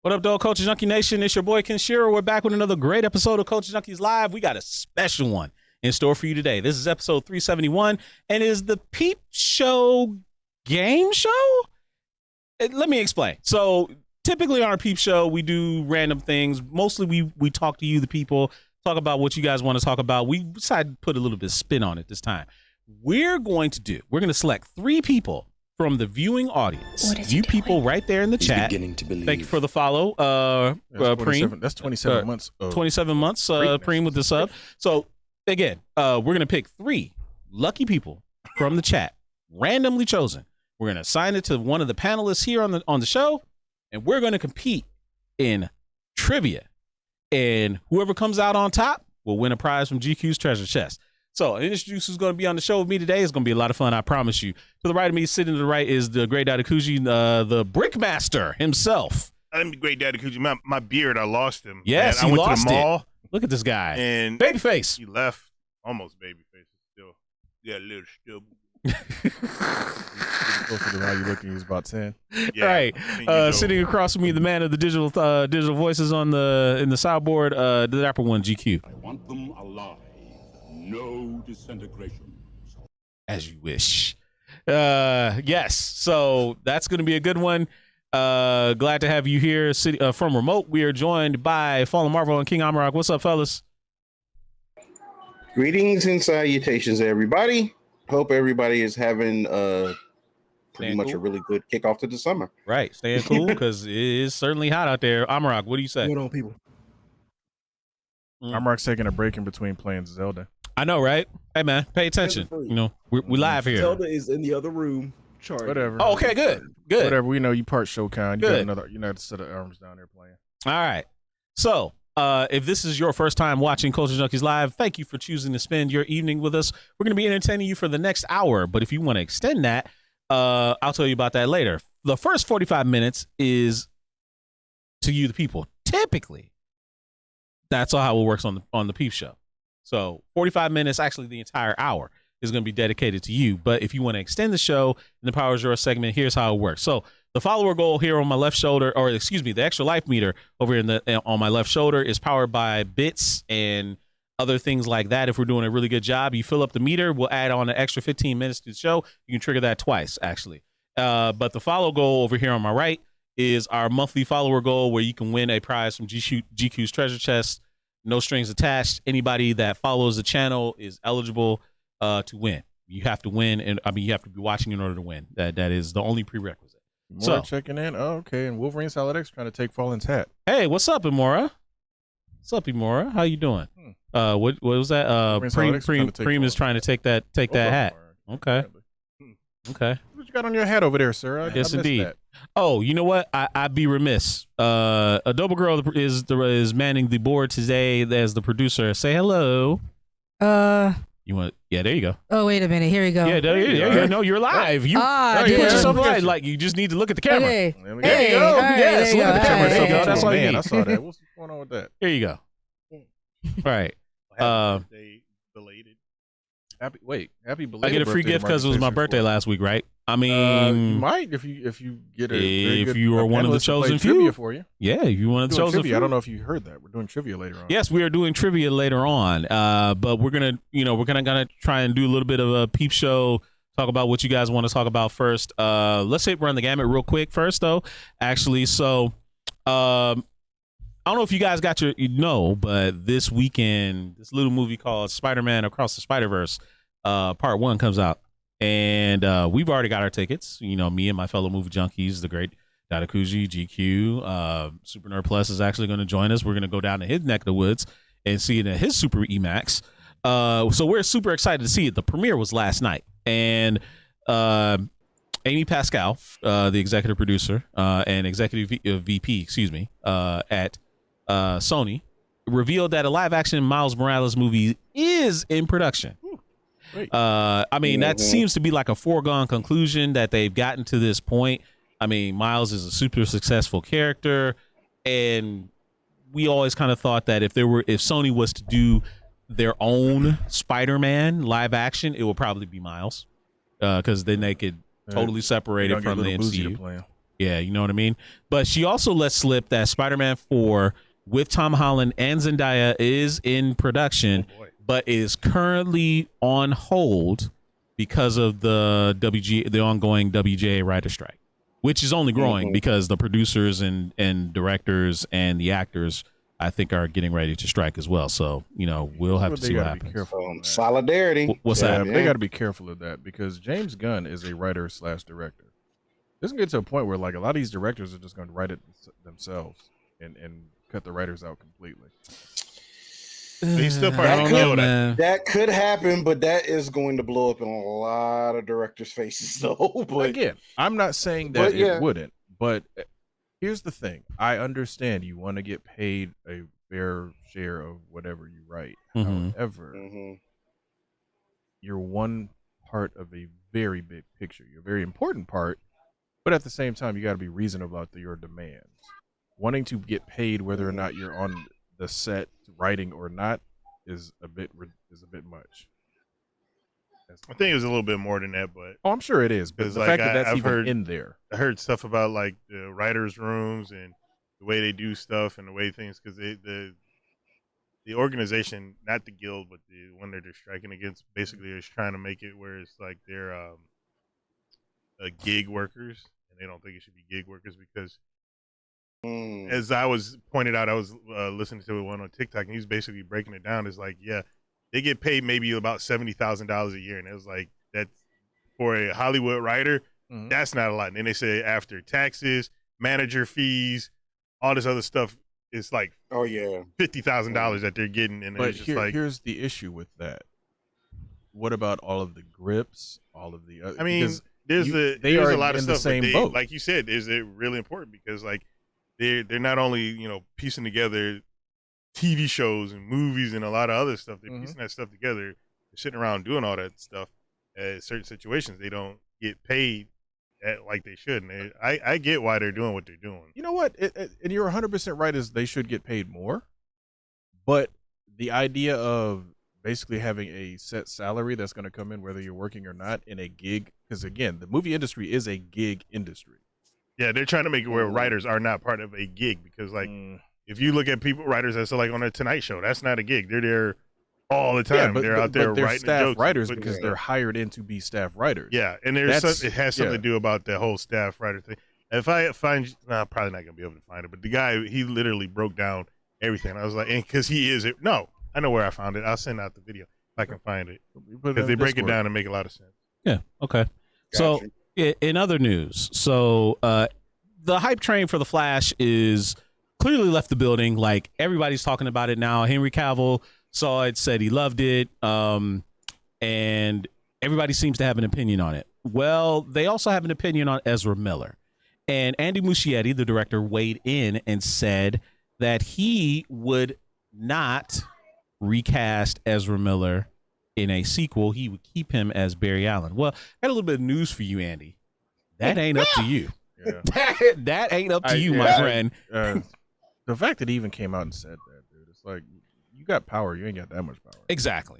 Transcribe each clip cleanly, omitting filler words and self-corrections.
What up, dog? Culture Junkie Nation. It's your boy Ken Shearer. We're back with another great episode of Culture Junkies Live. We got a special one in store for you today. This is episode 371 and is the Peep Show game show? Let me explain. So typically on our Peep Show, we do random things. Mostly we talk to you, the people, talk about what you guys want to talk about. We decided to put a little bit of spin on it this time. We're going to select 3 people from the viewing audience. You people right there in the chat. Thank you for the follow. Preem. That's 27 months. 27 months, Preem with the sub. So again, we're going to pick 3 lucky people from the chat, randomly chosen. We're going to assign it to one of the panelists here on the show, and we're going to compete in trivia. And whoever comes out on top will win a prize from GQ's treasure chest. So, introduce who's going to be on the show with me today. It's going to be a lot of fun, I promise you. To the right of me, sitting to the right, is the great Dadakuji, the Brickmaster himself. I'm the great Dadakuji. My beard, I lost him. Yes, I he went lost to the mall, it. Look at this guy. And babyface. He left. Almost babyface. Still. Yeah, a little stubble. Closer to how you looking, he's about 10. Yeah, right. Sitting across from me, the man of the digital voices in the soundboard, the dapper one, GQ. I want them alive. No disintegration. As you wish. Yes. So that's going to be a good one. Glad to have you here from remote. We are joined by Fallen Marvel and King Amarok. What's up, fellas? Greetings and salutations, everybody. Hope everybody is having pretty much a really good kickoff to the summer. Right. Staying cool because it is certainly hot out there. Amarok, what do you say? What on, people? Amarok's taking a break in between playing Zelda. I know, right? Hey, man, pay attention. You know, we live here. Zelda is in the other room. Charging. Whatever. Oh, okay, good. Whatever. We know you part Shokan. You good. got another set of arms down there playing. All right. So, if this is your first time watching Culture Junkies Live, thank you for choosing to spend your evening with us. We're going to be entertaining you for the next hour, but if you want to extend that, I'll tell you about that later. The first 45 minutes is to you, the people. Typically, that's all how it works on the Peep Show. So 45 minutes, actually the entire hour, is going to be dedicated to you. But if you want to extend the show in the Power is Yours segment, here's how it works. So the follower goal here on my left shoulder, or excuse me, the extra life meter over here on my left shoulder is powered by bits and other things like that. If we're doing a really good job, you fill up the meter, we'll add on an extra 15 minutes to the show. You can trigger that twice, actually. But the follow goal over here on my right is our monthly follower goal, where you can win a prize from GQ's treasure chest. No strings attached. Anybody that follows the channel is eligible to win. You have to win, and you have to be watching in order to win. That is the only prerequisite. More checking in. Oh, okay. And Wolverine Solid X trying to take Fallen's hat. Hey, what's up, Imora? What's up, Imora? How you doing? What was that? Preem is trying to take that hat. Okay. Okay. What you got on your hat over there, sir? Yes, indeed. That. Oh, you know what? I'd be remiss. Adobe Girl is manning the board today as the producer. Say hello. You want? Yeah, there you go. Oh, wait a minute. Here we go. Yeah, there you go. No, you're live. You put yourself live. Like, you just need to look at the camera. Okay. There you go. Yes, look at the camera. There you go. That's all you need. I saw that. What's going on with that? Here you go. All right. Happy birthday, belated. Happy belated. I get a free gift because it was my birthday last week, right? I mean, you might if you get a if you were one of the chosen few for you. Yeah, if you one of the chosen few. I don't know if you heard that. We're doing trivia later on. Yes, we are doing trivia later on. But we're gonna try and do a little bit of a Peep Show. Talk about what you guys want to talk about first. Let's run the gamut real quick first, though. Actually, so I don't know if you guys got but this weekend, this little movie called Spider-Man Across the Spider-Verse, Part 1 comes out. And we've already got our tickets. You know, me and my fellow movie junkies, the great Dadakuji, GQ, Super Nerd Plus is actually going to join us. We're going to go down to his neck of the woods and see it in his Super EMAX. So we're super excited to see it. The premiere was last night. And Amy Pascal, the executive producer and executive VP, at Sony, revealed that a live-action Miles Morales movie is in production. That seems to be like a foregone conclusion that they've gotten to this point. I mean, Miles is a super successful character, and we always kind of thought that if Sony was to do their own Spider-Man live action, it would probably be Miles, because then they could totally separate it from the MCU. Yeah, you know what I mean? But she also let slip that Spider-Man 4 with Tom Holland and Zendaya is in production, Oh boy. but is currently on hold because of the ongoing WGA writer strike, which is only growing because the producers and directors and the actors, I think, are getting ready to strike as well. So, we'll have to see what happens. Be careful on that. Solidarity. What's yeah, that? but they got to be careful of that because James Gunn is a writer/director. This can get to a point where like a lot of these directors are just going to write it themselves and cut the writers out completely. He's still part That of could- the man. That could happen, but that is going to blow up in a lot of directors' faces, though. But Again, I'm not saying that but yeah. it wouldn't, but here's the thing. I understand you want to get paid a fair share of whatever you write. Mhm. However, Mhm. you're one part of a very big picture. You're a very important part, but at the same time, you got to be reasonable about your demands. Wanting to get paid whether or not you're on the set writing or not is a bit much. I think it was a little bit more than that, but Oh, I'm sure it is, but 'Cause, the like, fact that that's I've even heard- in there. I heard stuff about like the writers' rooms and the way they do stuff and the way things because the organization, not the guild, but the one that they're striking against, basically is trying to make it where it's like they're gig workers, and they don't think it should be gig workers because, as I was pointed out, I was listening to one on TikTok, and he was basically breaking it down. It's like, yeah, they get paid maybe about $70,000 a year, and it was like that's for a Hollywood writer. Mhm. That's not a lot. And then they say after taxes, manager fees, all this other stuff, it's like Oh yeah. $50,000 that they're getting, and But it's just like, here's the issue with that. What about all of the grips, all of the other? I mean, because there's they a are lot of in the stuff, same but boat. like you said, is it really important because like they're not only piecing together TV shows and movies and a lot of other stuff. They're piecing that stuff together. They're sitting around doing all that stuff. At certain situations, they don't get paid like they should. And I get why they're doing what they're doing. You know what? And you're 100% right. Is they should get paid more, but the idea of basically having a set salary that's going to come in whether you're working or not in a gig, because again, the movie industry is a gig industry. Yeah, they're trying to make it where writers are not part of a gig because, like, if you look at writers that's like on a Tonight Show, that's not a gig. They're there all the time. Yeah, but they're out there they're writing staff jokes. writers But- because they're hired in to be staff writers. Yeah, and it has something to do about the whole staff writer thing. If I find, I'm probably not gonna be able to find it, but the guy, he literally broke down everything. I was like, because he is it. No, I know where I found it. I'll send out the video if I can find it because they break it down and make a lot of sense. Yeah. Okay. So in other news, the hype train for The Flash is clearly left the building. Like everybody's talking about it now. Henry Cavill saw it, said he loved it, and everybody seems to have an opinion on it. Well, they also have an opinion on Ezra Miller. And Andy Muschietti, the director, weighed in and said that he would not recast Ezra Miller in a sequel. He would keep him as Barry Allen. Well, I got a little bit of news for you, Andy. That ain't up to you. Yeah. That ain't up to you, my friend. The fact that he even came out and said that, dude, it's like you got power, you ain't got that much power. Exactly.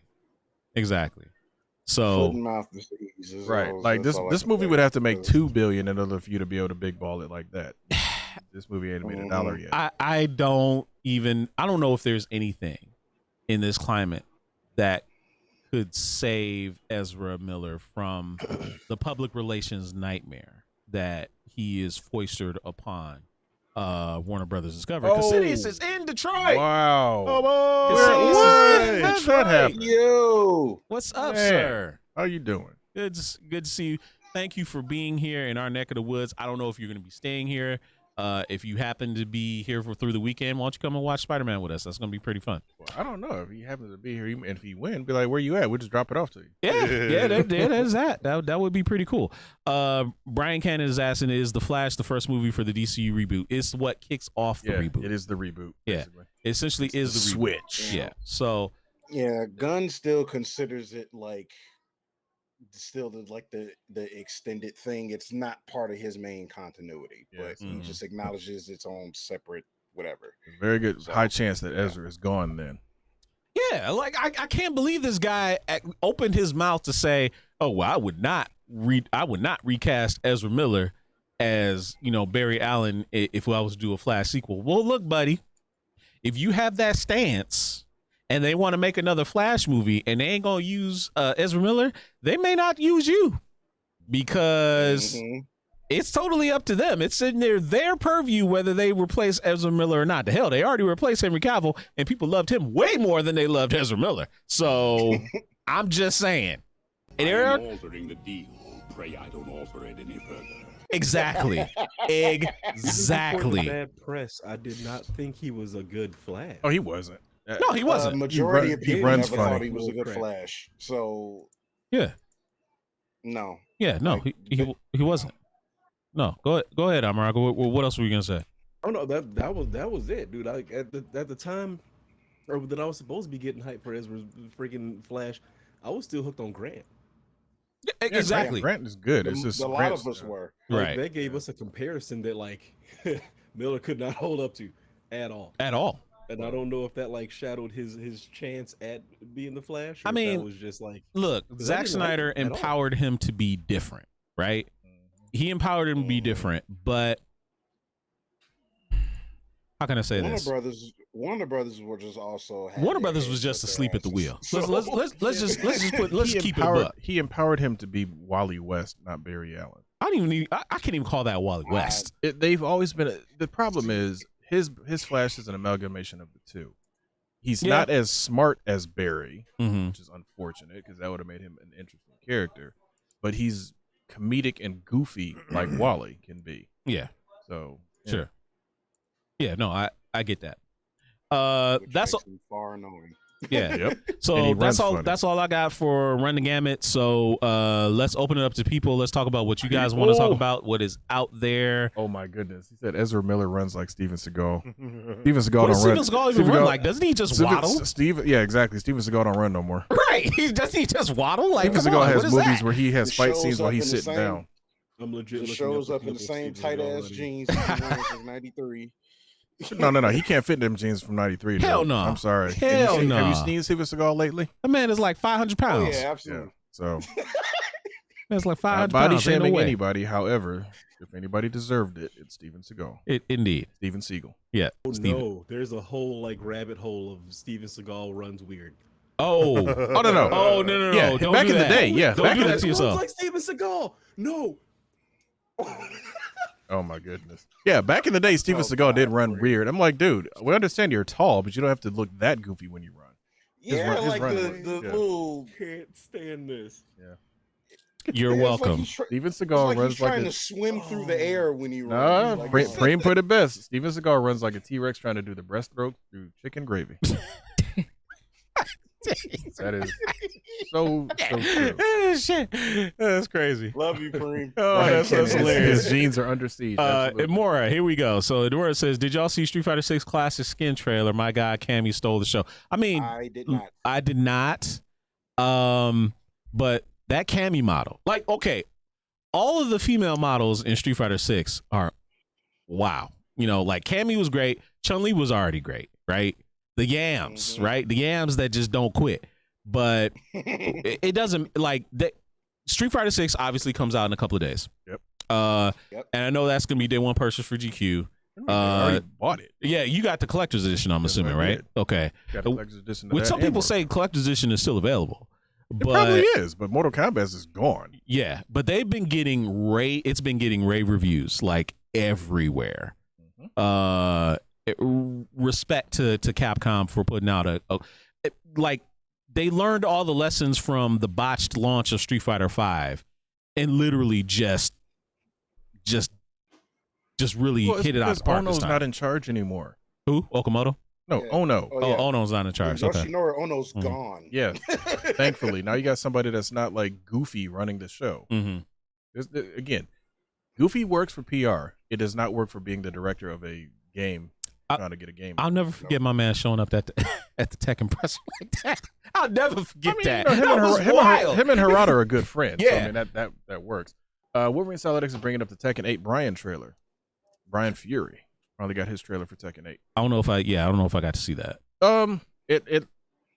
So Foot and mouth disease is right, all- like that's all I this can movie say. would have to make $2 billion in order for you to be able to big ball it like that. This movie ain't made $1 yet. I don't know if there's anything in this climate that could save Ezra Miller from the public relations nightmare that he is foisted upon Warner Brothers Discovery. Because Sidious is in Detroit. Wow. Oh, Where- boy. how'd that happen? Yo, What's up, Man. sir? How you doing? Good to see you. Thank you for being here in our neck of the woods. I don't know if you're going to be staying here. If you happen to be here through the weekend, why don't you come and watch Spider-Man with us? That's going to be pretty fun. Well, I don't know if he happens to be here, and if he win, be like, "Where you at?" We'll just drop it off to you. Yeah, there's that. That would be pretty cool. Brian Cannon is asking, is The Flash the first movie for the DCU reboot? It's what kicks off the reboot. It is the reboot. Yeah. Basically. It essentially is the reboot. switch. Yeah. So yeah, Gunn still considers it like still the extended thing. It's not part of his main continuity, but he just acknowledges its own separate whatever. Very good. High chance that Ezra is gone then. yeah, like I can't believe this guy opened his mouth to say, "Oh, well, I would not recast Ezra Miller as, you know, Barry Allen if I was to do a Flash sequel. Well, look, buddy, if you have that stance and they want to make another Flash movie and they ain't gonna use Ezra Miller, they may not use you, because it's totally up to them. It's in their purview whether they replace Ezra Miller or not. The hell, they already replaced Henry Cavill, and people loved him way more than they loved Ezra Miller. So I'm just saying. I'm altering the deal. Pray I don't alter it any further. Exactly. Exactly. Bad press. I did not think he was a good Flash. Oh, he wasn't. No, he wasn't. Majority of people runs never thought funny. he was a good Flash. So Yeah. no. Yeah, no, Like, he wasn't. No, go ahead, Amarago. What else were you gonna say? Oh no, that was it, dude. At the time, or that I was supposed to be getting hyped for Ezra's freaking Flash, I was still hooked on Grant. Yeah, exactly. Grant is good. It's just a lot of us were. Like, Right. that gave us a comparison that like Miller could not hold up to at all. At all. And I don't know if that like shadowed his chance at being the Flash. Or I if mean, that was just like, look, I Zack didn't like Snyder it at all. empowered him to be different, right? He empowered him to be different, but how can I say this? Warner Brothers were just also Warner Brothers was just asleep at the wheel. Let's just keep it up. He empowered him to be Wally West, not Barry Allen. I can't even call that Wally West. They've always been. The problem is his Flash is an amalgamation of the two. He's not as smart as Barry, which is unfortunate because that would have made him an interesting character. But he's comedic and goofy like Wally can be. Yeah. So Sure. Yeah, no, I get that. That's far annoying. Yeah. Yep. So that's all I got for Run the Gamut. So let's open it up to people. Let's talk about what you guys want to talk about, what is out there. Oh my goodness. He said Ezra Miller runs like Steven Seagal. Steven Seagal What don't does run. Steven Seagal even run like? Doesn't he just waddle? Yeah, exactly. Steven Seagal don't run no more. Right. Doesn't he just waddle? Like, Steven come on, Seagal what has is movies that? where he has It fight shows scenes while up he's in the sitting same- down. I'm legit. It looking shows the up in clip the of same Steven tight Seagal ass already. jeans he wears since '93. No. He can't fit in them jeans from '93. Hell no. I'm sorry. Hell Have no. you seen Steven Seagal lately? That man is like 500 Oh pounds. yeah, absolutely. So That's like not 500 body pounds. Ain't no shaming way. anybody. However, if anybody deserved it, it's Steven Seagal. Indeed. Steven Seagal. Yeah. Oh Steven. no, there's a whole like rabbit hole of Steven Seagal runs weird. Oh. Oh no. Oh, no. Yeah, Don't back do in the that. day, yeah. Don't Back do in that the- to Runs yourself. like Steven Seagal. No. Oh my goodness. Yeah, back in the day, Steven Oh, Seagal did God, run Corey. weird. I'm like, dude, we understand you're tall, but you don't have to look that goofy when you run. Yeah, his like run the was- yeah. little. Can't stand this. You're Yeah, it's like welcome. he's tr- Steven it's Seagal like runs he's like trying a to swim through the air when he runs. nah. Like, Preem put it best. Steven Seagal runs like a T-Rex trying to do the breaststroke through chicken gravy. That is so true. Shit. That's crazy. Love you, Kareem. Oh, Right, that's his hilarious. jeans are under siege. absolutely. Imora, here we go. So Edora says, "Did y'all see Street Fighter 6 Classic Skin trailer? My guy Cammy stole the show." I mean, I did not. I did not. But that Cammy model, like, okay, all of the female models in Street Fighter 6 are wow. You know, like Cammy was great. Chun-Li was already great, right? The yams, right? The yams that just don't quit. But it doesn't like that. Street Fighter 6 obviously comes out in a couple of days. Yep. Yep. And I know that's gonna be day one purchase for GQ. I already bought it. Yeah, you got the collector's edition, I'm Yes, assuming, I right? did. Okay. Got a collector's edition of Which that some and people Mortal say collector's edition is still available. It But probably is, but Mortal Kombat is gone. yeah, but they've been getting it's been getting rave reviews like everywhere. Respect to Capcom for putting out like they learned all the lessons from the botched launch of Street Fighter V and literally just really Well, it's hit it out because of the park this Ono's time. not in charge anymore. Who? Okamoto? No, Yeah. Ono. Oh, yeah. Ono's not in charge. Okay. Yoshinori Ono's Mhm. gone. Yeah, thankfully. Now you got somebody that's not like Goofy running the show. Mm-hmm. Again, Goofy works for PR. It does not work for being the director of a game, trying to get a game. I'll never forget my man showing up at the tech impressor like that. I'll never forget that. You know, That was wild. him and Harada are good friends. So, Yeah. I mean, that works. Wolverine Solid X is bringing up the Tekken 8 Brian trailer. Brian Fury finally got his trailer for Tekken 8. I don't know if I got to see that. It I looked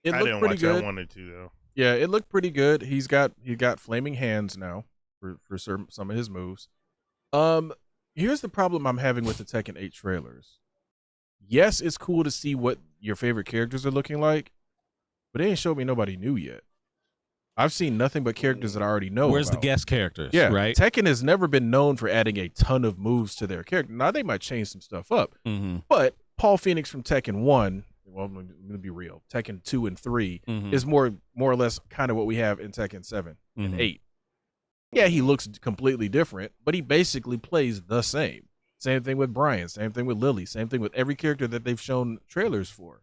didn't pretty watch it. good. I wanted to though. Yeah, it looked pretty good. He got flaming hands now for some of his moves. Here's the problem I'm having with the Tekken 8 trailers. Yes, it's cool to see what your favorite characters are looking like, but they ain't showed me nobody new yet. I've seen nothing but characters that I already know. Where's about. the guest characters? Yeah, right. Tekken has never been known for adding a ton of moves to their character. Now they might change some stuff up, but Paul Phoenix from Tekken 1, well, I'm gonna be real. Tekken 2 and 3 is more or less kind of what we have in Tekken 7 and 8. Yeah, he looks completely different, but he basically plays the same. Same thing with Brian. Same thing with Lily. Same thing with every character that they've shown trailers for.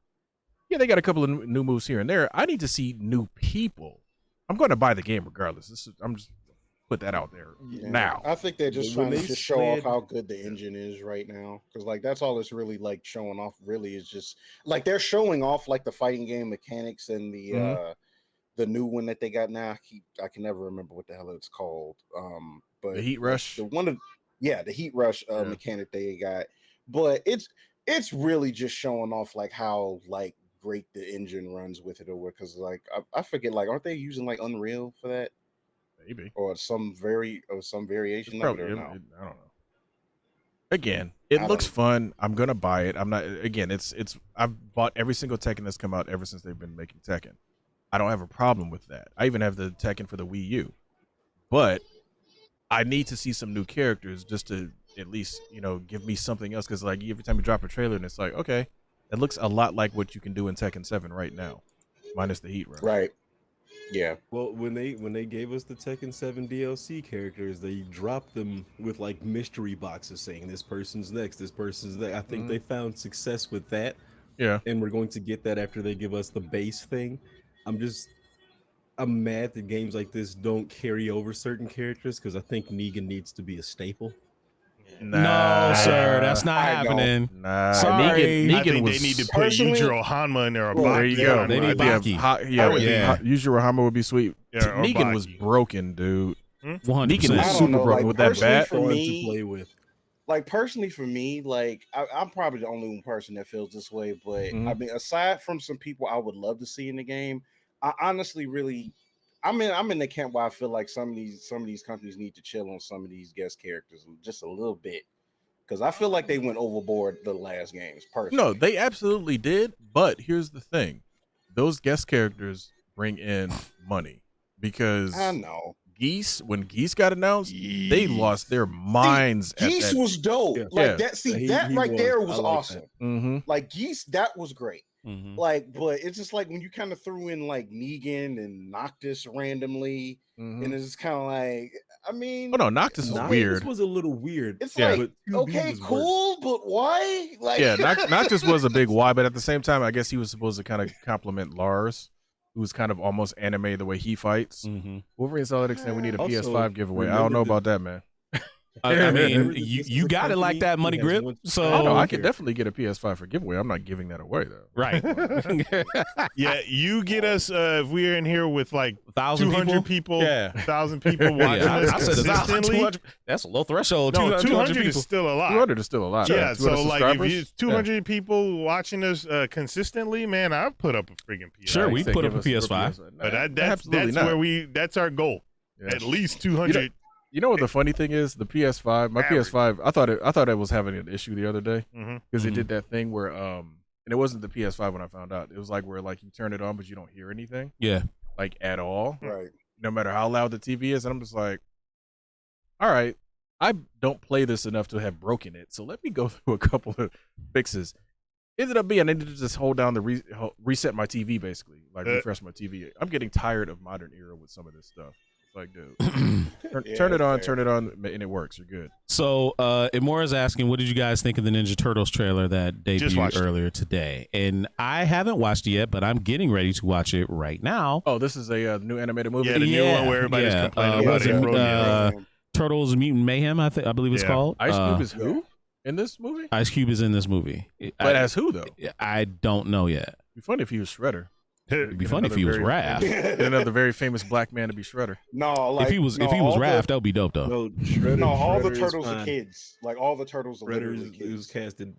Yeah, they got a couple of new moves here and there. I need to see new people. I'm going to buy the game regardless. I'm just put that out there now. I think they're just trying to just show off how good the engine is right now, because like that's all it's really like showing off. Really, is just like they're showing off like the fighting game mechanics and the new one that they got now. I can never remember what the hell it's called. But the Heat Rush, the Heat Rush mechanic they got. But it's really just showing off like how like great the engine runs with it, or because like I forget, like aren't they using like Unreal for that? Maybe, or some variation of it, or no? I don't know. Again, it looks fun. I'm gonna buy it. I'm not. Again, it's. I've bought every single Tekken that's come out ever since they've been making Tekken. I don't have a problem with that. I even have the Tekken for the Wii U, but I need to see some new characters just to at least give me something else. Because like every time you drop a trailer and it's like, okay, it looks a lot like what you can do in Tekken 7 right now, minus the Heat Rush. Right. Yeah. Well, when they gave us the Tekken 7 DLC characters, they dropped them with like mystery boxes saying this person's next, this person's next. I think they found success with that. Yeah. And we're going to get that after they give us the base thing. I'm mad that games like this don't carry over certain characters, because I think Negan needs to be a staple. No, sir, that's not happening. Nah, sorry. I think they need to put Yujiro Hanma in there. Or there you go. They need Baki. Yujiro Hanma would be sweet. Yeah, Negan was broken, dude. 100%. Negan was super broken with that bat. For me, to play with. Like personally for me, like I'm probably the only one person that feels this way, but I mean, aside from some people I would love to see in the game, I honestly really, I'm in the camp where I feel like some of these companies need to chill on some of these guest characters just a little bit, because I feel like they went overboard the last games. Personally, no, they absolutely did. But here's the thing: those guest characters bring in money, because I know. When Geese got announced, they lost their minds. Geese was dope. Yeah. Like that. See, that right there was awesome. Like Geese, that was great. Like, but it's just like when you kind of threw in like Negan and Noctis randomly, and it's just kind of like, I mean, oh no, Noctis was weird. This was a little weird. It's like, okay, cool, but why? Like, yeah, Noctis was a big why, but at the same time, I guess he was supposed to kind of compliment Lars, who's kind of almost anime the way he fights. Wolverine's all that extent. We need a PS5 giveaway. I don't know about that, man. I mean, you got it like that, Money Grip. So I could definitely get a PS5 for giveaway. I'm not giving that away though. Right. Yeah, you get us if we're in here with like 1,000 people, yeah, 1,000 people watching us I said consistently. That's a low threshold. No, 200 people. is still a lot. 200 is still a lot. Yeah, so like if you 200 people watching us consistently, man, I've put up a freaking PS5. Sure, we put up a PS5. But that's where that's our goal. At least 200. You know what the funny thing is? The PS5, my PS5, I thought it was having an issue the other day because it did that thing where and it wasn't the PS5 when I found out. It was like where like you turn it on but you don't hear anything. Yeah. Like at all. Right. No matter how loud the TV is, and I'm just like, all right, I don't play this enough to have broken it, so let me go through a couple of fixes. Ended up being I needed to just hold down the reset my TV basically, like refresh my TV. I'm getting tired of modern era with some of this stuff. Like, dude, turn it on, and it works. You're good. So, Imora is asking, what did you guys think of the Ninja Turtles trailer that debuted earlier today? And I haven't watched it yet, but I'm getting ready to watch it right now. Oh, this is a new animated movie. Yeah, the new one where everybody's complaining about it. Turtles Mutant Mayhem, I believe it's called. Ice Cube is who in this movie? Ice Cube is in this movie. But as who though? I don't know yet. It'd be funny if he was Shredder. It'd be funny if he was Raph. Another very famous black man to be Shredder. No, like if he was Raph, that would be dope though. No, all the turtles are kids. Like all the turtles are literally kids. It was casted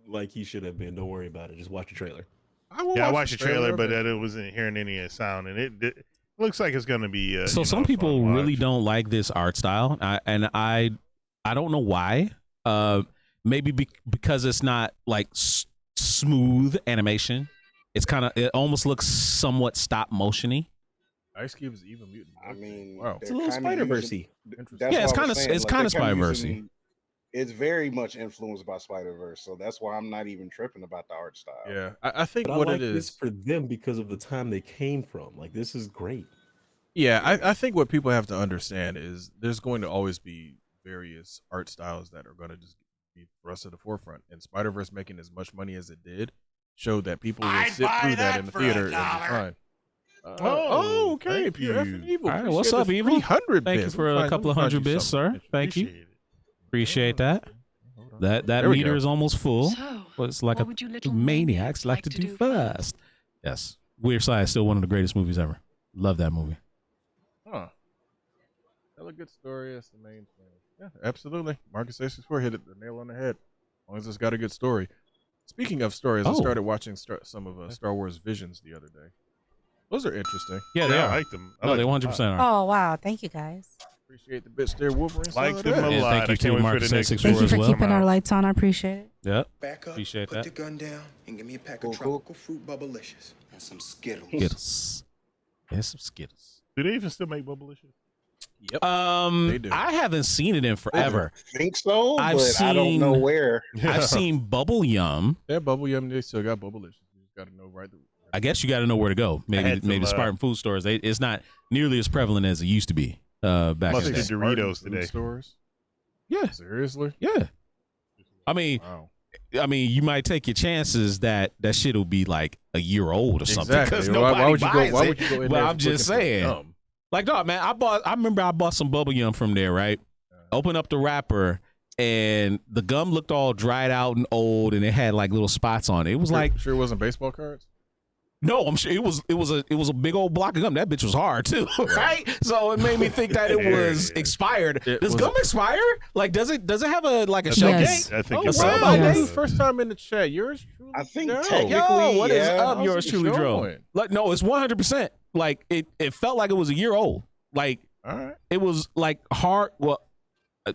like he should have been. Don't worry about it. Just watch the trailer. I watched the trailer, but it wasn't hearing any sound, and it looks like it's gonna be. So some people really don't like this art style, and I don't know why. Maybe because it's not like smooth animation. It almost looks somewhat stop motiony. Ice Cube is Evil Mutant. I mean, wow, It's a little Spider-Verse-y. Yeah, it's kind of Spider-Verse-y. It's very much influenced by Spider-Verse, so that's why I'm not even tripping about the art style. Yeah, I think But what I like it this is for them because of the time they came from. Like, this is great. Yeah, I think what people have to understand is there's going to always be various art styles that are going to just be thrust to the forefront. And Spider-Verse making as much money as it did showed that people will sit through that in the theater and be fine. Okay. Thank Pure F you. and Evil. All right, what's up, Evil? 300 Thank you bits. for a couple of hundred bits, sir. Thank you. Appreciate that. That meter is almost full. It's like a maniacs like to do first. Yes. Weird Science, still one of the greatest movies ever. Love that movie. Huh. Tell a good story. That's the main thing. Yeah, absolutely. Marcus 864 hit the nail on the head. As long as it's got a good story. Speaking of stories, I started watching some of Star Wars Visions the other day. Those are interesting. Yeah, they I are. like them. No, they 100% are. Oh, wow. Thank you, guys. Appreciate the bits there, Wolverine. Like them a Yeah, lot. thank you I to can't wait Marcus for the next 864 Thank you as for well. keeping our lights on. I appreciate it. Yep. Back up, Appreciate put that. the gun down, and give me a pack of tropical fruit bubblicious and some Skittles. Skittles. There's some Skittles. Do they even still make Bubblicious? Yep. They do. I haven't seen it in forever. I think so, I've but I don't know seen- where. I've seen Bubble Yum. Yeah, Bubble Yum, they still got Bubblicious. You just got to know right. I guess you got to know where to go. had some, Maybe Spartan food stores. It's not nearly as prevalent as it used to be back Must in the be day. Doritos Food today. Stores. Yeah, Seriously? yeah. I mean, Wow. you might take your chances that shit will be like a year old or something because Exactly. nobody Why would you buys go? Why it. would you go in But there I'm just saying, looking like, dog, man, I remember I bought some Bubble Yum from there, right? Open up the wrapper, and the gum looked all dried out and old, and it had like little spots on it. It was for like, sure it wasn't baseball cards. no, I'm sure it was a big old block of gum. That bitch was hard too, right? So it made me think that it was expired. Does gum expire? Like, does it have a shelf Yes. date? I think Oh, it's wow. about Yes. that. First time in the chat. Yours truly. I think Joe. technically- Yo, what is yeah. up? How's Yours it truly, Dro. going? Like, no, it's 100%. Like it felt like it was a year old. Like All right. it was like hard. Well,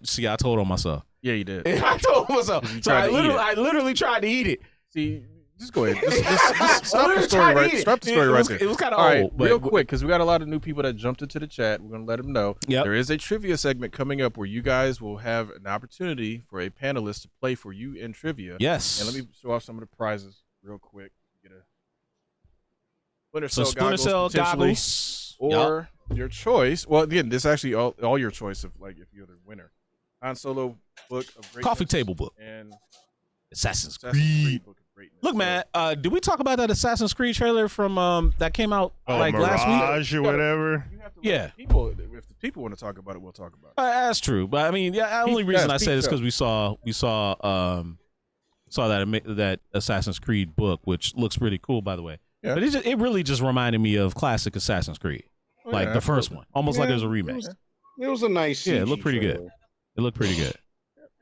see, I told on myself. Yeah, you did. I told myself. You So tried to eat it. I literally tried to eat it. See, just go ahead. Just stop the story right. Stop the story right there. It was kind of All right, old. but- real quick, because we got a lot of new people that jumped into the chat. We're gonna let them know. Yep. There is a trivia segment coming up where you guys will have an opportunity for a panelist to play for you in trivia. Yes. And let me show off some of the prizes real quick. Get a Splinter So Cell Splinter Cell potentially, goggles. or your choice. Well, again, this is actually all your choice of like if you're the winner. Han Solo book of greatness Coffee table book. and Assassin's Assassin's Creed. Creed book of greatness. Look, man. Did we talk about that Assassin's Creed trailer from that came out like last week? Mirage or whatever. You have to let Yeah. People, if the people want to talk about it, we'll talk about it. That's true, but I mean, yeah. The only Peep- reason yes, I said peep is because we saw that Assassin's Creed book, which looks pretty cool, by the way. Yeah. But it really just reminded me of classic Assassin's Creed, Oh, like yeah, the first absolutely. one, almost like it was a Yeah, remake. It was a nice. Yeah, it CG looked pretty good. trailer. It looked pretty good.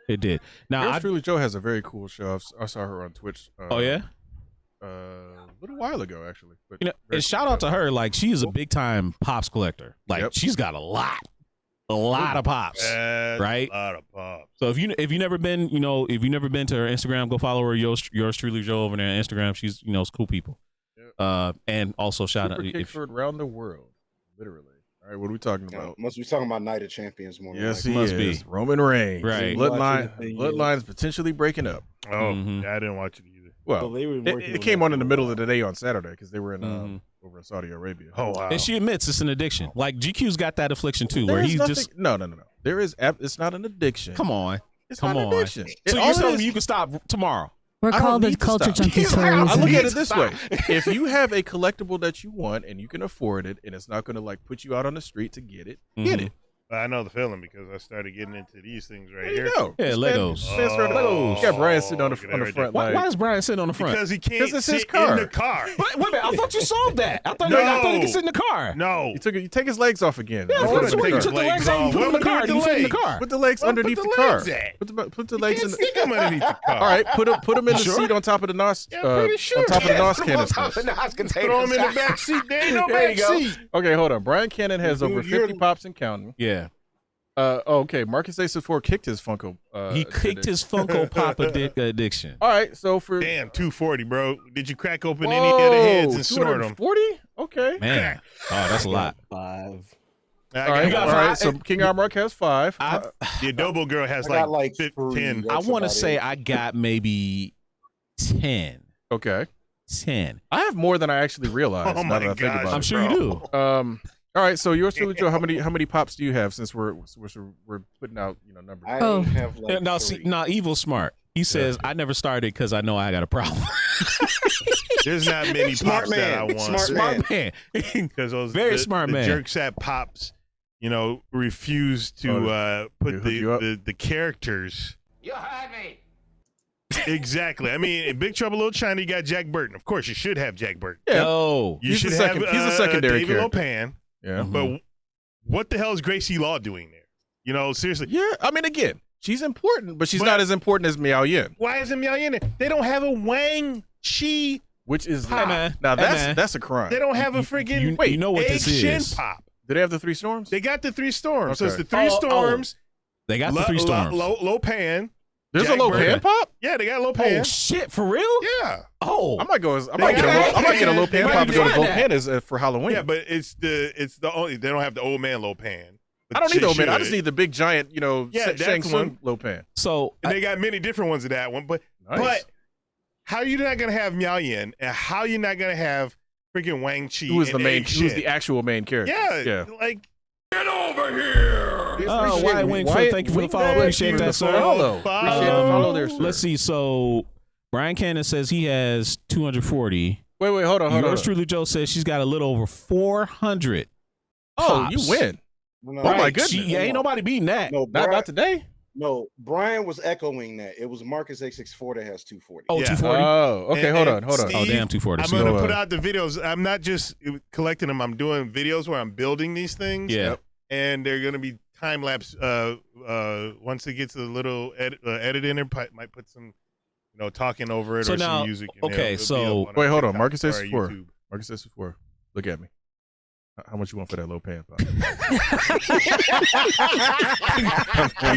It did. Now, Yours truly, Joe has a very cool show. I saw her on Twitch. oh yeah, a little while ago actually. But and very shout cool out to show. her. Like, she is a big time pops collector. Like, Yep. she's got a lot of pops. That's Right? A lot of pops. So if you never been, if you never been to her Instagram, go follow her. Yours truly, Joe, over there on Instagram. She's it's cool people. Yep. And also shout out Super if Kickford around the world, literally. All right, what are we talking Yeah, about? must be talking about Night of Champions more. than Yes, likely. he must is. be. Roman Reigns. Right. Bloodlines potentially breaking up. Oh, Mhm. yeah, I didn't watch it either. Well, they were it, working it on came that on in the for a middle of while. the day on Saturday because they were in Mhm. over in Saudi Arabia. Oh wow. and she admits it's an addiction. Like, GQ's got that affliction too, where There is he's nothing- just no. There is. It's not an addiction. come on. It's come not an on. addiction. So All you're it telling is- me you can stop tomorrow? We're I don't called the need to Culture stop. Junkies for a I I reason. look need at to it this stop. way: if you have a collectible that you want and you can afford it, and it's not going to like put you out on the street to get it, get Mhm. it. I know the feeling because I started getting into these things right There here. you go. Yeah, Just Legos. stand straight up. Legos. You got Brian sitting on Look at the that right front. Why Like, is Brian sitting on the front? Because he can't 'Cause it's his sit car. in the car. Wait a minute. I thought you solved that. I thought he could sit in the car. No. you take his legs off again. Yeah, I I wanna thought take you his took the legs legs out and off. put them in What the car. am I You gonna fit in do the with car. Put the legs Where underneath put the the car. legs at? Put the legs in. Stick him underneath the car. All right, put him in the Sure. seat on top of the NOS. Yeah, pretty sure. On top of the Yeah, NOS put him on top canisters. Throw him in the back seat. There ain't no There you back go. seat. Okay, hold on. Brian Cannon has Dude, over 50 pops and counting. Yeah. Okay. Marcus A64 kicked his Funko. He kicked his Funko Pop addiction. All right, so for damn 240, bro. Did you crack open any of the heads and snort them? 40? Okay. Man, oh, that's a lot. 5. I All right, got all right. five. So King Armrock has 5. The Adobo girl has I got like 10. 3. I That's want to about say it. I got maybe 10. Okay. 10. I have more than I actually realized. Oh now my that I think gosh, about I'm it. sure you do. All right. So yours truly, Joe. How many pops do you have? Since we're putting out numbers. I Oh. have like Now, 3. Evil's smart. He says, I never started because I know I got a problem. There's not many Smart pops that I man. want. Smart man. Because those Very smart man. jerk sap pops, refuse to put hook you up? the characters. You heard me. Exactly. I mean, in Big Trouble in Little China, you got Jack Burton. Of course, you should have Jack Burton. Yeah. No. You He's should the second- have he's a secondary David character. Lopan. Yeah. But what the hell is Gracie Law doing there? Seriously. Yeah. I mean, again, she's important, but she's not as important as Miao Yin, Why isn't Miao Yin there? They don't have a Wang Chi. which is Hey, man. now Hey, man. that's a crime. They don't have a freaking you know what Egg this Shin is. pop. Do they have the 3 storms? They got the 3 storms. So it's Okay. the 3 Oh, storms. They got the 3 storms. Lopan. There's Jack a low Burton. pan pop. Yeah, they got Lopan. Oh, shit. For real? Yeah. Oh. I might go. I They might get a got low, I might get a low Lopan. pan They pop might to go to find low that. pan is for Halloween. Yeah, but it's the only they don't have the old man Lopan. I don't need the old man. I just need the big giant, Yeah, Shang that's Tsung one. low pan. So, And they got many different ones of that one, but Nice. how you not gonna have Miao Yin and how you not gonna have freaking Wang Chi? Who is the and main? Egg Who's the Shin? actual main character? Yeah, like Wyatt Wingfoot, Wyatt thank you for the follow. Wingfoot, Appreciate thank you that, for sir. the follow. Follow. Appreciate the follow there, sir. Let's see. So, Brian Cannon says he has 240. Wait, hold on. Yours truly, Joe, says she's got a little over 400. Oh, you pops. win. No, Oh my Right, goodness. ain't nobody beating that. No, Not today. No, Brian was echoing that. It was Marcus A64 that has 240. Oh, Yeah. 240. Oh, okay. Hold on. Steve, Oh, damn, 240. I'm So, gonna put out the videos. I'm not just collecting them. I'm doing videos where I'm building these things. Yeah. And they're gonna be time lapse. Once it gets a little edit in there, might put some, talking over it So or now- some music. in okay, there. It'll be so- up on Wait, our hold on. TikTok Marcus or our A64. YouTube. Marcus S4. Look at me. How much you want for that low pan pop? I'm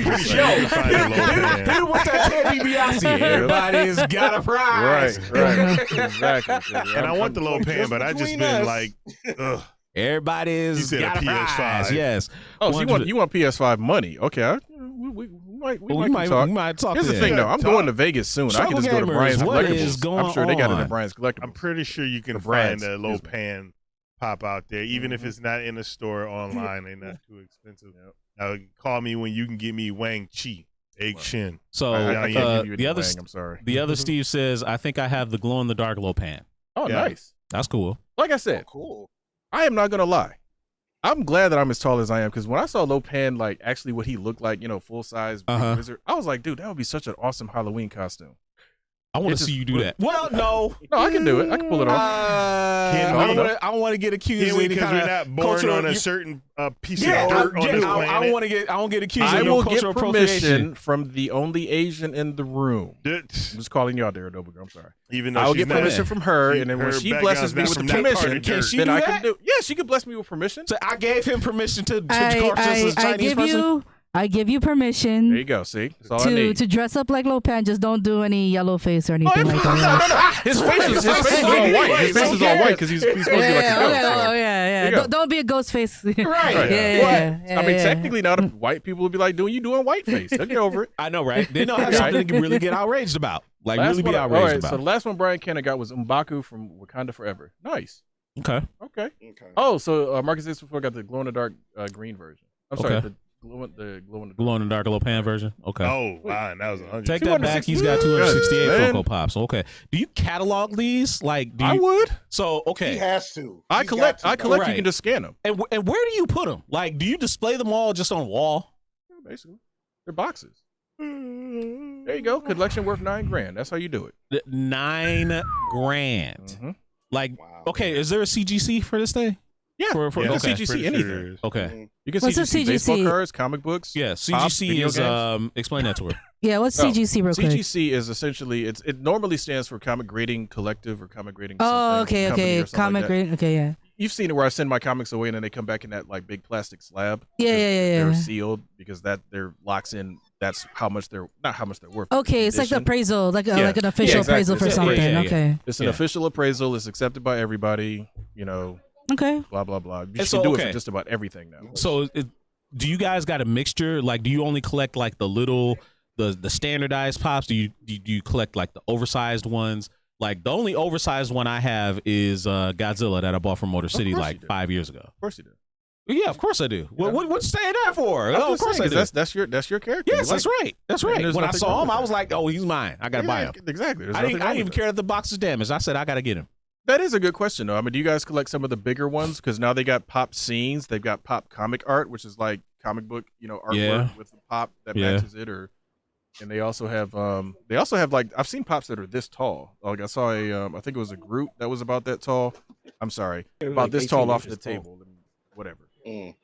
pretty sure you can find a low pan. What's that DiBiase? Everybody's got a prize. Right. Exactly. And I want the low pan, but I just between been us. like, ugh. Everybody's You said got a a prize. PS5. Yes. Oh, so 100. you want PS5 money? Okay, we might Well, we talk. might talk. Here's the then. thing, though. I'm Talk. going to Vegas soon. I can Trouble just go to Gamers, Brian's what Collectibles. is going I'm sure they got it on? at Brian's Collectibles. I'm pretty sure you can The find brands, a low excuse me. pan pop out there, even if it's not in the store online. They're not too expensive. Now, call me when you can get me Wang Chi, Egg Shin. So I can't give you the any other Wang, I'm sorry. the other Steve says, I think I have the glow in the dark low pan. Oh, Yeah. nice. That's cool. Like I Oh, said, cool. I am not gonna lie. I'm glad that I'm as tall as I am because when I saw Lopan, like actually what he looked like, full size wizard, I was like, dude, that would be such an awesome Halloween costume. I want It to see just you do look- that. Well, no. No, I can do it. I can pull it off. Can I we- don't want to get accused Can't of we? any Because kind we're of not born cultural- on a you- certain piece Yeah, of dirt on this I planet. don't want to get. I don't get accused I of will no get cultural appropriation. permission from the only Asian in the room. I'm just calling you out there, Adobe. I'm sorry. Even though I will she's get not- permission from her, and then when her she background's blesses me not with the from that part of permission, Can dirt. she then do I that? can do. Yeah, she could bless me with permission. So I gave him permission to I as a Chinese give person. I give you There permission you go. See, that's all I to need. dress up like Lopan. Just don't do any yellow face or Oh, anything like no, that. His face is all white. His face is all white because he's supposed to be like a Yeah, ghost. okay, so. oh, yeah. There you go. Don't be a ghost face. Right. Yeah. I mean, technically, now the white people would be like, "Doing white face." They'll get over it. I know, right? They don't have something to really get outraged about. Like Last really be one- outraged all right, about. So the last one Brian Kenner got was M'Baku from Wakanda Forever. Nice. Okay. Okay. Okay. Oh, so Marcus A64 got the glow in the dark green version. I'm sorry, Okay. the glow in the Glow in the dark low pan version. Okay. Oh, wow, that was 100. Take that back. He's got 268 Man. Funko Pops. Okay. Do you catalog these? Like, do I you? would. So okay. He has to. I He's collect. got to, I collect. Right. You can just scan them. And where do you put them? Like, do you display them all just on a wall? Basically, they're boxes. There you go. Collection worth $9,000. That's how you do it. $9,000. Mhm. Like, Wow. okay, is there a CGC for this thing? Yeah. For, You can okay. CGC Pretty anything. sure. Okay. Mhm. You can What's a CGC baseball CGC? cards, comic books. Yeah. Pop, CGC video is games. explain that to her. Yeah, what's Oh, CGC real quick? CGC is essentially it normally stands for Comic Grading Collective or Comic Grading. Oh, something, okay, company okay. or something like Comic that. grade. Okay, yeah. you've seen it where I send my comics away and then they come back in that like big plastic slab. Yeah, They're yeah. sealed because they're locks in. That's how much they're not how much they're worth. Okay, it's like the appraisal, like Yeah. like an official exactly. appraisal for It's- something. yeah. Okay. It's an official appraisal. It's accepted by everybody. You know, Okay. blah blah blah. You And can so, do it okay. for just about everything now. So, do you guys got a mixture? Like, do you only collect like the little, the standardized pops? Do you collect like the oversized ones? Like the only oversized one I have is Godzilla that I bought from Motor City course like you do. 5 years ago. Of course you do. Yeah, of course I do. Yeah. What you saying that for? I'm Oh, of just course saying, I do. 'cause that's your character. Yes, You that's like right. That's And right. there's When I nothing saw wrong him, with I that. was like, oh, he's mine. I gotta buy him. Exactly. There's I nothing didn't wrong even with care if the box was damaged. I said I gotta get him. That is a good question, though. I mean, do you guys collect some of the bigger ones? Because now they got pop scenes. They've got pop comic art, which is like comic book, artwork Yeah. with the pop that Yeah. matches it. And they also have like I've seen pops that are this tall. Like I saw I think it was a Groot that was about that tall. I'm sorry, They're about like this 18 tall off the inches tall. table and whatever. Mm.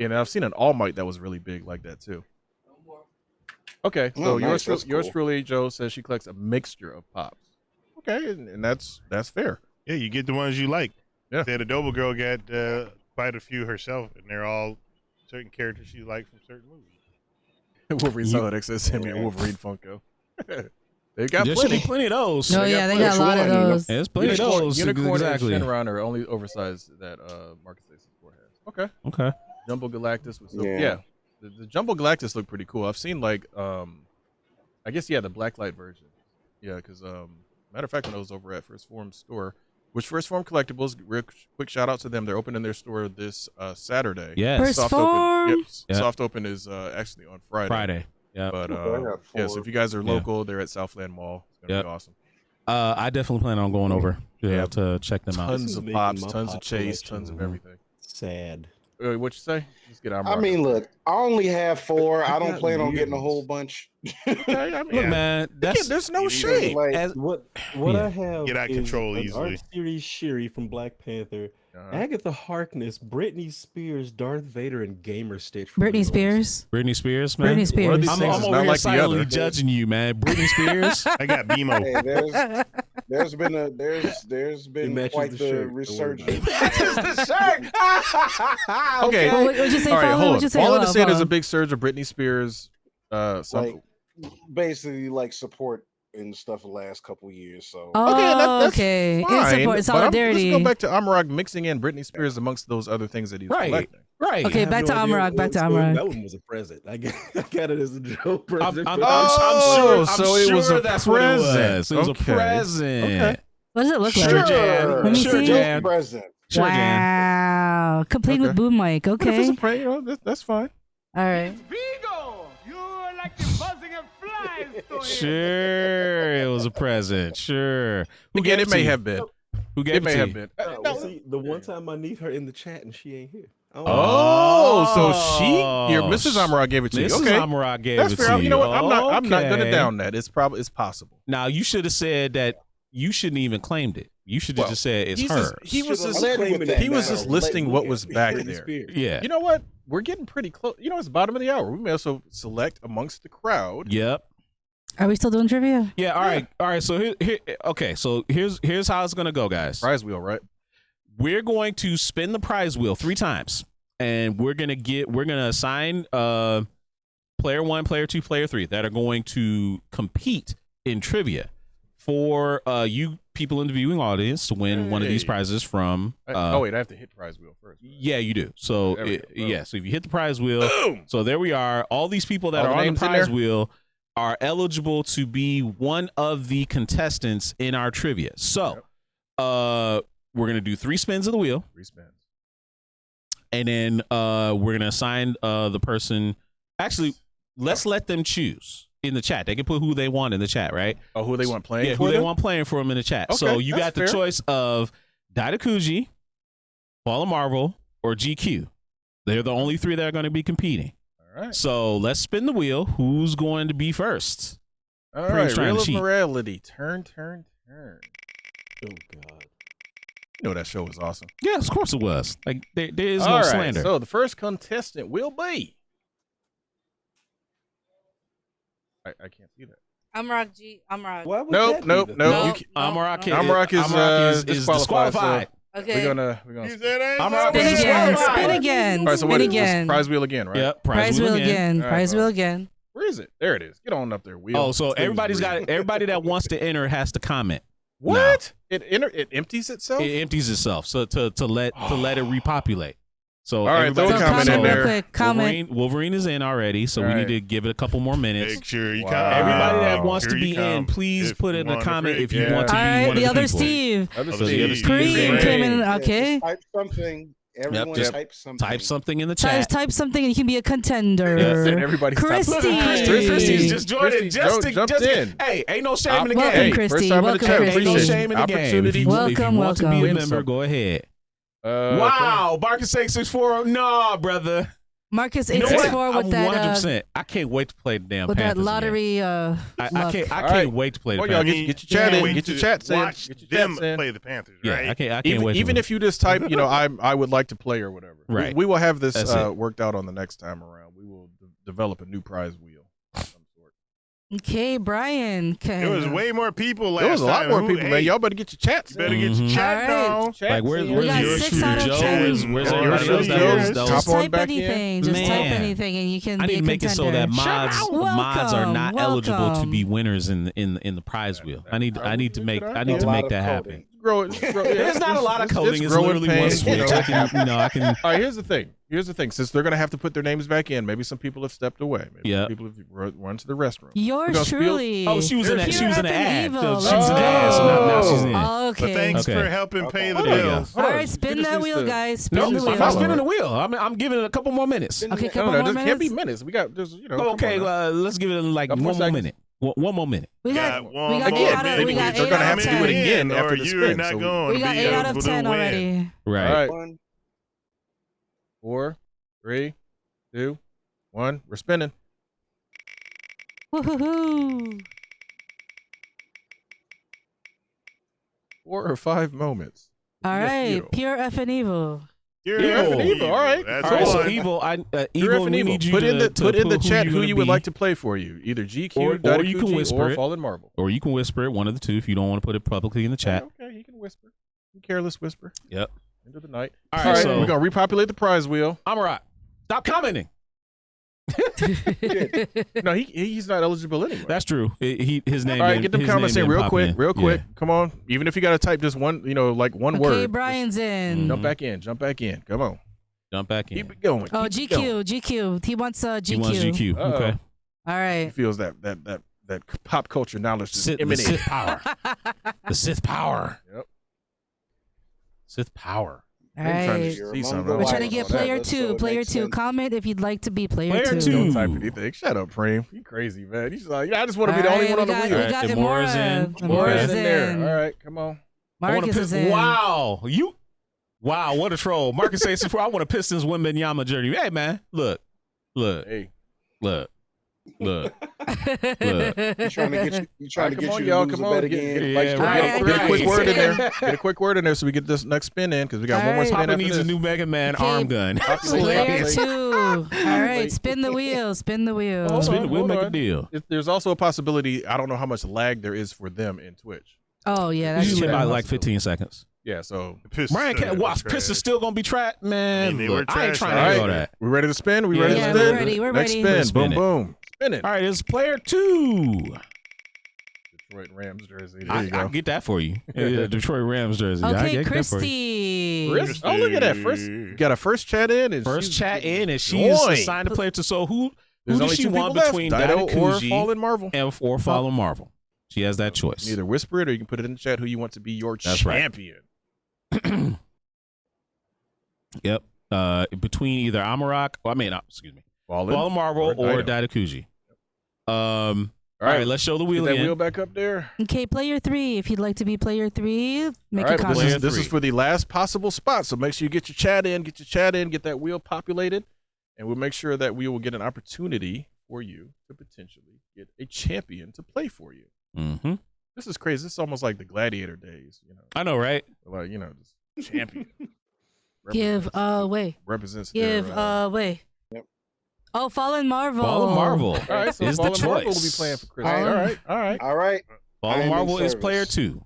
And I've seen an All Might that was really big like that too. Okay, so Oh, nice. That's yours cool. truly, Joe, says she collects a mixture of pops. Okay, and that's fair. Yeah, you get the ones you like. Yeah. The Adobe girl got quite a few herself, and they're all certain characters she likes from certain movies. Wolverine Solid X says send me a Wolverine Funko. They got There should be plenty. plenty of those. No, yeah, they got a lot of Which one? those. There's plenty of those. Unicorn Exactly. and Shenron are only oversized that Marcus A64 has. Okay. Okay. Jumbo Galactus was Yeah. The Jumbo Galactus look pretty cool. I've seen like I guess the Blacklight version. Yeah, because matter of fact, when I was over at First Form store, which First Form Collectibles, real quick shout out to them. They're opening their store this Saturday. Yes. First Soft Form? open. Yep. Yep. Soft open is actually on Friday. Friday. Yeah. But Okay, I got yeah, so four. if you guys are Yeah. local, they're at Southland Mall. It's gonna Yep. be awesome. I definitely plan on going over Yeah. to check them out. Tons This is of making pops, my tons of pop chase, collection tons of Mhm. everything. Sad. What you say? Just get I mean, look, I only have 4. I don't got plan on weird getting a whole ones. bunch. Okay, I mean, Look, man, there's no You shame. Like, as, What Yeah. I have Get out of is control an easily. art series Shiri from Black Panther, Agatha Harkness, Britney Spears, Darth Vader, and Gamer Stitch. from Britney Reels. Spears. Britney Spears, man. Britney One of Spears. these I'm, things I'm is over not here like the silently other. judging you, man. Britney Spears. I got BMO. hey, there's been matches quite the the shirt, don't worry resurgence. Okay. What'd you say, All right, Father? hold What'd you on. say? All Hold I'm on, saying is hold a on. big surge of Britney Spears. Like, basically, like support and stuff the last couple years. So Oh, that's okay. fine, In support, but let's solidarity. go back to Amarok mixing in Britney Spears amongst those other things that he's Right. collecting. Right. Okay, I have back to no idea Amarok, what back to was going- Amarok. That one was a present. I got it as a joke present. I'm Oh, sure. so it was a that's what it was. present. It was Okay. a present. Okay. What does it look Sure, like? Jan. Let me Sure, see. Jan. present. Sure, Jan. Wow. Complete Okay. with boom mic. But if it's Okay. a prank, that's fine. All right. Sure, it was a present. Sure. Who Again, gave it may to you? have been. Who gave It may to have you? been. Well, see, the one time I need her in the chat and she ain't here. I don't know. Oh, so your Mrs. Amarok gave it to you. Mrs. Okay. Amarok gave That's it fair. to You know what? I'm not Okay. gonna down that. It's possible. Now you should have said that you shouldn't even claimed it. You should have Well, just said it's he's hers. he was Should've just led with that he was now. just listing what was back Britney there. Spears. Yeah. You know what? We're getting pretty close. You know, it's the bottom of the hour. We may also select amongst the crowd. Yep. Are we still doing trivia? Yeah. All right. All right. So okay. So here's how it's gonna go, guys. Prize wheel, right? We're going to spin the prize wheel 3 times, and we're gonna assign player 1, player 2, player 3 that are going to compete in trivia for you people in the viewing audience to win one of these Hey. prizes from. Oh wait, I have to hit prize wheel first. Yeah, you do. So There we go. Boom. yeah. So if you hit the prize wheel, Boom. so there we are. All these people that All are the on the names in prize there? wheel are eligible to be one of the contestants in our trivia. So, we're gonna do 3 spins of the wheel, 3 spins. and then we're gonna assign the person. Actually, let's let them choose in the chat. They can put who they want in the chat, right? Oh, who they want playing? Yeah, for who they them? want playing for them in the chat. Okay, So you that's got the fair. choice of Daidakuji, Paula Marvel, or GQ. They're the only 3 that are going to be competing. All right. So let's spin the wheel. Who's going to be first? All Prince right. trying Reel to of cheat. morality. Turn. Oh God. You know that show was awesome. Yes, of course it was. Like there is no All right. slander. So the first contestant will be. I can't see that. Amrog G. Amrog. Why would Nope, that be nope, the nope. thing? You can't- Amarok Amarok is is disqualified. disqualified. Okay. We're gonna. Use that answer. I'm out. Spin This is again. worldwide. Spin again. All right, so Spin what is again. prize wheel again, right? Yep. Prize wheel again. All right, Prize bro. wheel again. Where is it? There it is. Get on up there, wheel. Oh, so This thing's everybody's weird. got everybody that wants to enter has to comment. What? It empties itself. It empties itself. So to let it repopulate. So All right, everybody- throw a So comment in comment real there. quick. Comment. Wolverine is in already, so All we right. need to give it a couple more minutes. Make sure you Wow. come. Everybody that Wow. wants to Here be you in, come. please If put you in the want to comment pick. if you Yeah. want to All be right, one the of the other people. Steve. Other So Steve. Steve. Cream Right. came in. Yeah, Okay. just type something. Everyone just type something. Type something in the Guys, chat. type something and you can be a contender. Yes, And everybody's Christy. Christy's just joined Christy it. Just jumped in. Hey, ain't no shame in the Welcome, game. Hey, Christy. first time in the Welcome, chat. Christy. Ain't no Appreciate shame in the game. If Opportunity. you want to Welcome. be a Win member, something. go ahead. Come Wow, Marcus 8640. Nah, brother. Marcus You know what? 864 with I'm that 100%. I can't wait to play the damn with that Panthers lottery again. I luck. can't All right. wait to play the Well, y'all Panthers. get your chat Yeah. in. Get your chats in. Watch Get your them chats in. play the Panthers, Yeah, right? I can't Even, wait. even if you just type, I would like to play or whatever. Right. We will have this That's it. worked out on the next time around. We will develop a new prize wheel of some sort. Okay, Brian. There was way more people last There was a lot time. more Who- people, hey, man. Y'all better get your chats better in. get your Mhm. chat All on. Chats like where's in. where's got yours 6 truly, out of Joe? 10. Where's Yours everybody truly, else? yours. Those- Just Hop on type back in. anything. Just type Man. anything, and you can I be need a to make it so that contender. mods are not Welcome, eligible to be welcome. winners in the prize wheel. I need to make A lot of that happen. coding. There's not a lot of coding. It's growing literally one pains, switch. I can. All right, here's the thing. Since they're going to have to put their names back in, maybe some people have stepped away. Maybe Yeah. some people have run to the restroom. Yours gonna spiel- truly. Oh, she was in Pure she was in the effing ad. evil. So she Let's was in the go. ad. So now she's in. Oh, okay. But thanks Okay. for helping pay the Okay. There you go. bills. All right, spin that wheel, guys. Spin No, the I'm wheel. not spinning the wheel. I'm giving it a couple more minutes. Okay, No, couple no, more there can't be minutes. minutes. We got there's come Okay, on now. let's give it like Couple one more seconds. minute. One more minute. We Got got one we got more 8 out of minute. we got They're 8 gonna out have of to do it 10. again or after the you're spin, not so- going We to got be 8 out able of to 10 win. already. Right. All right. One. 4, 3, 2, 1. We're spinning. Woohoo! 4 or 5 moments. All Yes, right, Evil. pure effing evil. You're Evil, all right. That's All right, so one. evil. You're Evil. effing We evil. need you Put in the to put in the who chat you're who gonna you would be. like to play for you. Either GQ, Or you can Dadakuji, whisper or it. Fallen Marble. Or you can whisper it. One of the two. If you don't want to put it publicly in the chat. Okay, he can whisper. He careless whisper. Yep. Into the night. All All right. right, So we're gonna repopulate the prize wheel. I'm right. Stop commenting. No, he's not eligible anyway. That's true. His name. All right, didn't- get them his comments name in didn't real pop quick, in. real quick. Yeah. Come on. Even if you got to type just one, like one Okay, word. Brian's in. Mhm. Jump back in. Jump back in. Come on. Jump back in. Keep it going. Oh, keep it going. GQ. He wants GQ. He wants GQ. Uh-oh. Okay. All He right. feels that pop culture knowledge is The emanating. Sith power. The Sith power. Yep. Sith power. All I'm trying to right. see You're something. among the We're trying to light get on that. player Let's two. go Player next two. in. Comment if you'd like to be player Player two. two. Don't type anything. Shut up, Preem. You crazy, man. He's like, I just want to be the All only right, one on the we wheel. got Demora's in. Imora. Mora's Imora's in there. All right, come on. Marcus is in. Wow. Wow, what a troll. Marcus says, I want a Pistons Wembenyama jersey. Hey, man. Look. Hey, Look. You trying to get you trying to come get on, you to y'all. lose Come a on. bet again. Like, Yeah, get right, a quick right. word in there. Get a quick word in there so we get this next spin in because we got one more All spin right. Papa after needs this. a new Mega Man Okay. arm gun. Player Wait. two. All right. Spin the wheel. Spin the wheel. Hold Spin on, the wheel, hold make a on. deal. There's also a possibility. I don't know how much lag there is for them in Twitch. Oh, yeah. That's Usually true. about like 15 seconds. Yeah, so Brian can't watch. Pistons still going to be trapped? Man, they were look, I ain't trash. trying to all hear right, all that. we ready to spin? We Yeah, ready to yeah, spin? we're ready, we're Next ready. spin. Let's spin Boom, it. boom. Spin it. All right, it's player two. Detroit Rams jersey. There I you can go. get that for you. Yeah, Detroit Rams jersey. I Okay, get that for you. Christy. Oh, look at that. You got a first chat in. And First she's chat in, and she's joined. assigned a player to. So who There's does only she two want people left, between Dido or Dadakuji Fallen Marvel. or Fallen Marvel? She has that choice. You can either whisper it or you can put it in the chat who you want to be your That's right. champion. Yep. Between either Amarak, excuse me, Fallen Marvel or Dido. Dadakuji. All All right, let's show the Get wheel that again. wheel back up there. Okay, player three. If you'd like to be player three, make All a right, comment. Player this is three. for the last possible spot. So make sure you get your chat in, get that wheel populated, and we'll make sure that we will get an opportunity for you to potentially get a champion to play for you. Mm-hmm. This is crazy. This is almost like the gladiator days, I know, right? like just champion. Give away. Represents Give their, away. Yep. Oh, Fallen Marvel. Fallen Marvel All right, so is the Fallen Marvel will be choice. playing for Chris. Fallen- All right. All right. I Fallen am in Marvel is service. player two.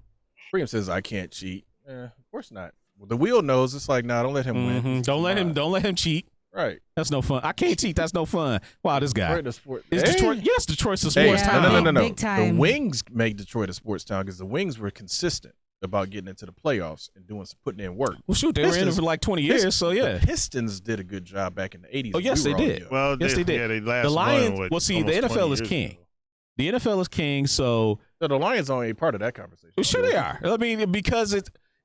Freedom says I can't cheat. Of course not. The wheel knows. It's like, nah, don't let him win. Don't let him cheat. Right. That's no fun. I can't cheat. That's no fun. Wow, this guy. Detroit a sport. Is Detroit? Yes, Detroit's a Hey, sports town. no. Big time. The Wings make Detroit a sports town because the Wings were consistent about getting into the playoffs and putting in work. Well, shoot, they were in it for like 20 years, so yeah. The Pistons did a good job back in the 80s. Oh, yes, they did. Well, yes, they did. Yeah, they last the Lions. won, Well, see, the almost NFL 20 is years king. ago. The NFL is king, so the Lions aren't a part of that conversation. Well, sure they are. I mean, because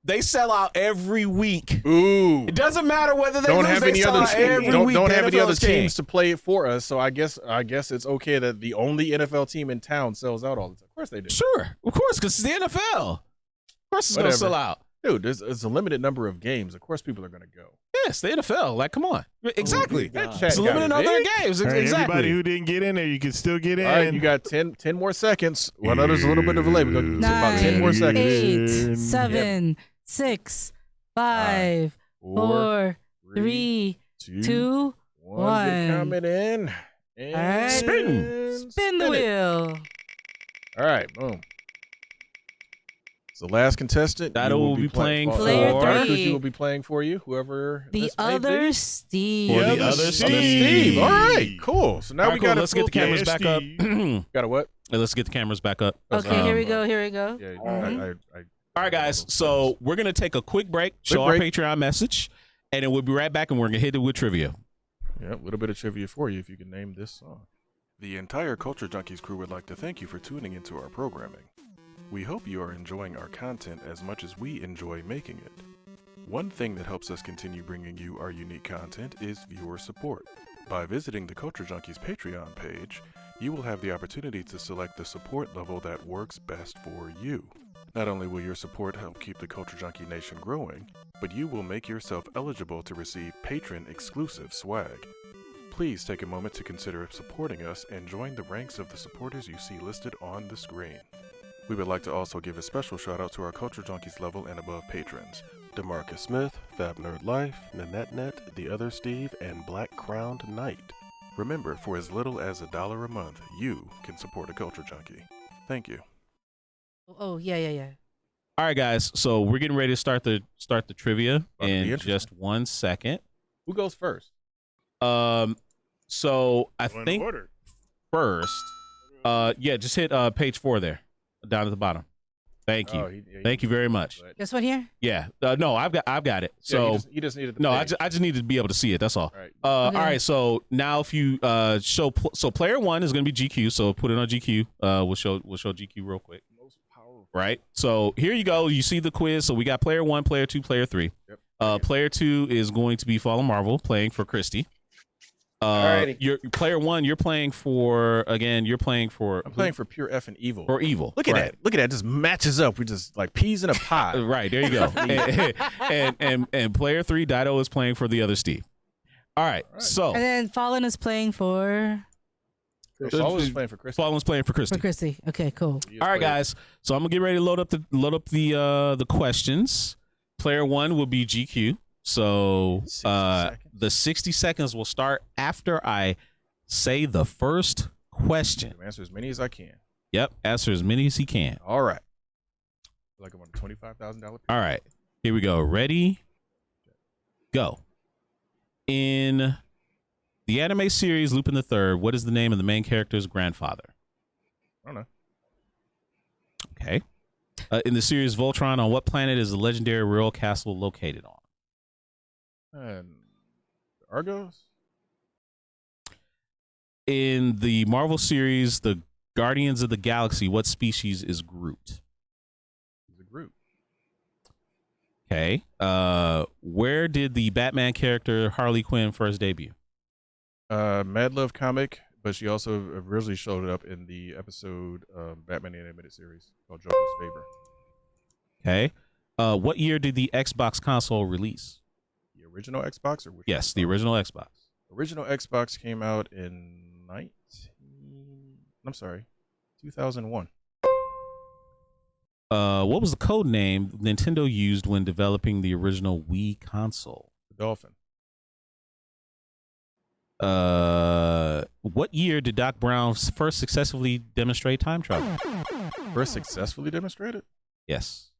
they sell out every week. Ooh. It doesn't matter whether they don't lose, have they any sell other out every week. don't The have any NFL other is king. teams to play it for us. So I guess it's okay that the only NFL team in town sells out all the time. Of course they do. Sure, of course, because it's the NFL. Of course, it's going to sell out. Dude, there's a limited number of games. Of course, people are going to go. Yes, the NFL. Like, come on. Exactly. That It's a limited number of games. All right, Exactly. everybody who didn't get in there, you can still get in. All right, you got 10 more seconds. Well, no, there's a little bit of a delay. We're going to do about 10 more seconds. 8, 7, 6, 5, 4, 3, 2, 1. They're coming in. And All right. Spin the it. wheel. All right, boom. So last contestant, That you will be playing for Player Dark, three. you will be playing for you, whoever The this may other be. Steve. For the Yeah, other Steve. All right, cool. So now All we right, cool. got Let's get the cameras back up. Got a what? Let's get the cameras back up. Okay, here we go. Here we go. Yeah, All right, guys. So we're gonna take a quick break, show our Patreon message, and then we'll be right back, and we're gonna hit it with trivia. Yeah, a little bit of trivia for you if you can name this song. The entire Culture Junkies crew would like to thank you for tuning into our programming. We hope you are enjoying our content as much as we enjoy making it. One thing that helps us continue bringing you our unique content is viewer support. By visiting the Culture Junkies Patreon page, you will have the opportunity to select the support level that works best for you. Not only will your support help keep the Culture Junkie Nation growing, but you will make yourself eligible to receive patron-exclusive swag. Please take a moment to consider supporting us and join the ranks of the supporters you see listed on the screen. We would like to also give a special shout out to our Culture Junkies level and above patrons: DeMarcus Smith, Fab Nerd Life, Nanette, The Other Steve, and Black Crowned Knight. Remember, for as little as $1 a month, you can support a Culture Junkie. Thank you. Oh, yeah. All right, guys. So we're getting ready to start the trivia About to be in interesting. just 1 second. Who goes first? So I Go in think order. first, just hit page 4 there, down at the bottom. Thank you. Thank you very much. This one here? Yeah. No, I've got it. So he just needed the no, page. I just needed to be able to see it. That's all. All right. All Okay. right. So now if you show so player 1 is going to be GQ. So put it on GQ. We'll show GQ real quick. Most powerful. Right. So here you go. You see the quiz. So we got player 1, player 2, player 3. Yep. Player 2 is going to be Fallen Marvel playing for Christy. Alrighty. You're player 1. You're playing for I'm playing for pure F and evil. for evil. Look at Right. that. Look at that. Just matches up. We just like peas in a pot. Right, there you go. and player 3, Dido, is playing for the other Steve. All right. So And then Fallen is playing for Always playing for Chris. Fallen's playing for Christy. Chrissy. Okay, cool. All right, guys. So I'm gonna get ready to load up the questions. Player 1 will be GQ. So 60 seconds. the 60 seconds will start after I say the first question. Answer as many as I can. Yep, answer as many as he can. All right. Like I'm on a $25,000. All right, here we go. Ready? Go. In the anime series Lupin the Third, what is the name of the main character's grandfather? I don't know. Okay. In the series Voltron, on what planet is the legendary royal castle located on? And Argos? In the Marvel series, the Guardians of the Galaxy, what species is Groot? He's a Groot. Okay. Where did the Batman character Harley Quinn first debut? Mad Love comic, but she also originally showed up in the episode Batman the Animated Series called Joker's Favor. Okay. What year did the Xbox console release? The original Xbox or which Yes, the original Xbox. original Xbox came out in 2001. What was the code name Nintendo used when developing the original Wii console? The Dolphin. What year did Doc Brown first successfully demonstrate time travel? First successfully demonstrated? Yes.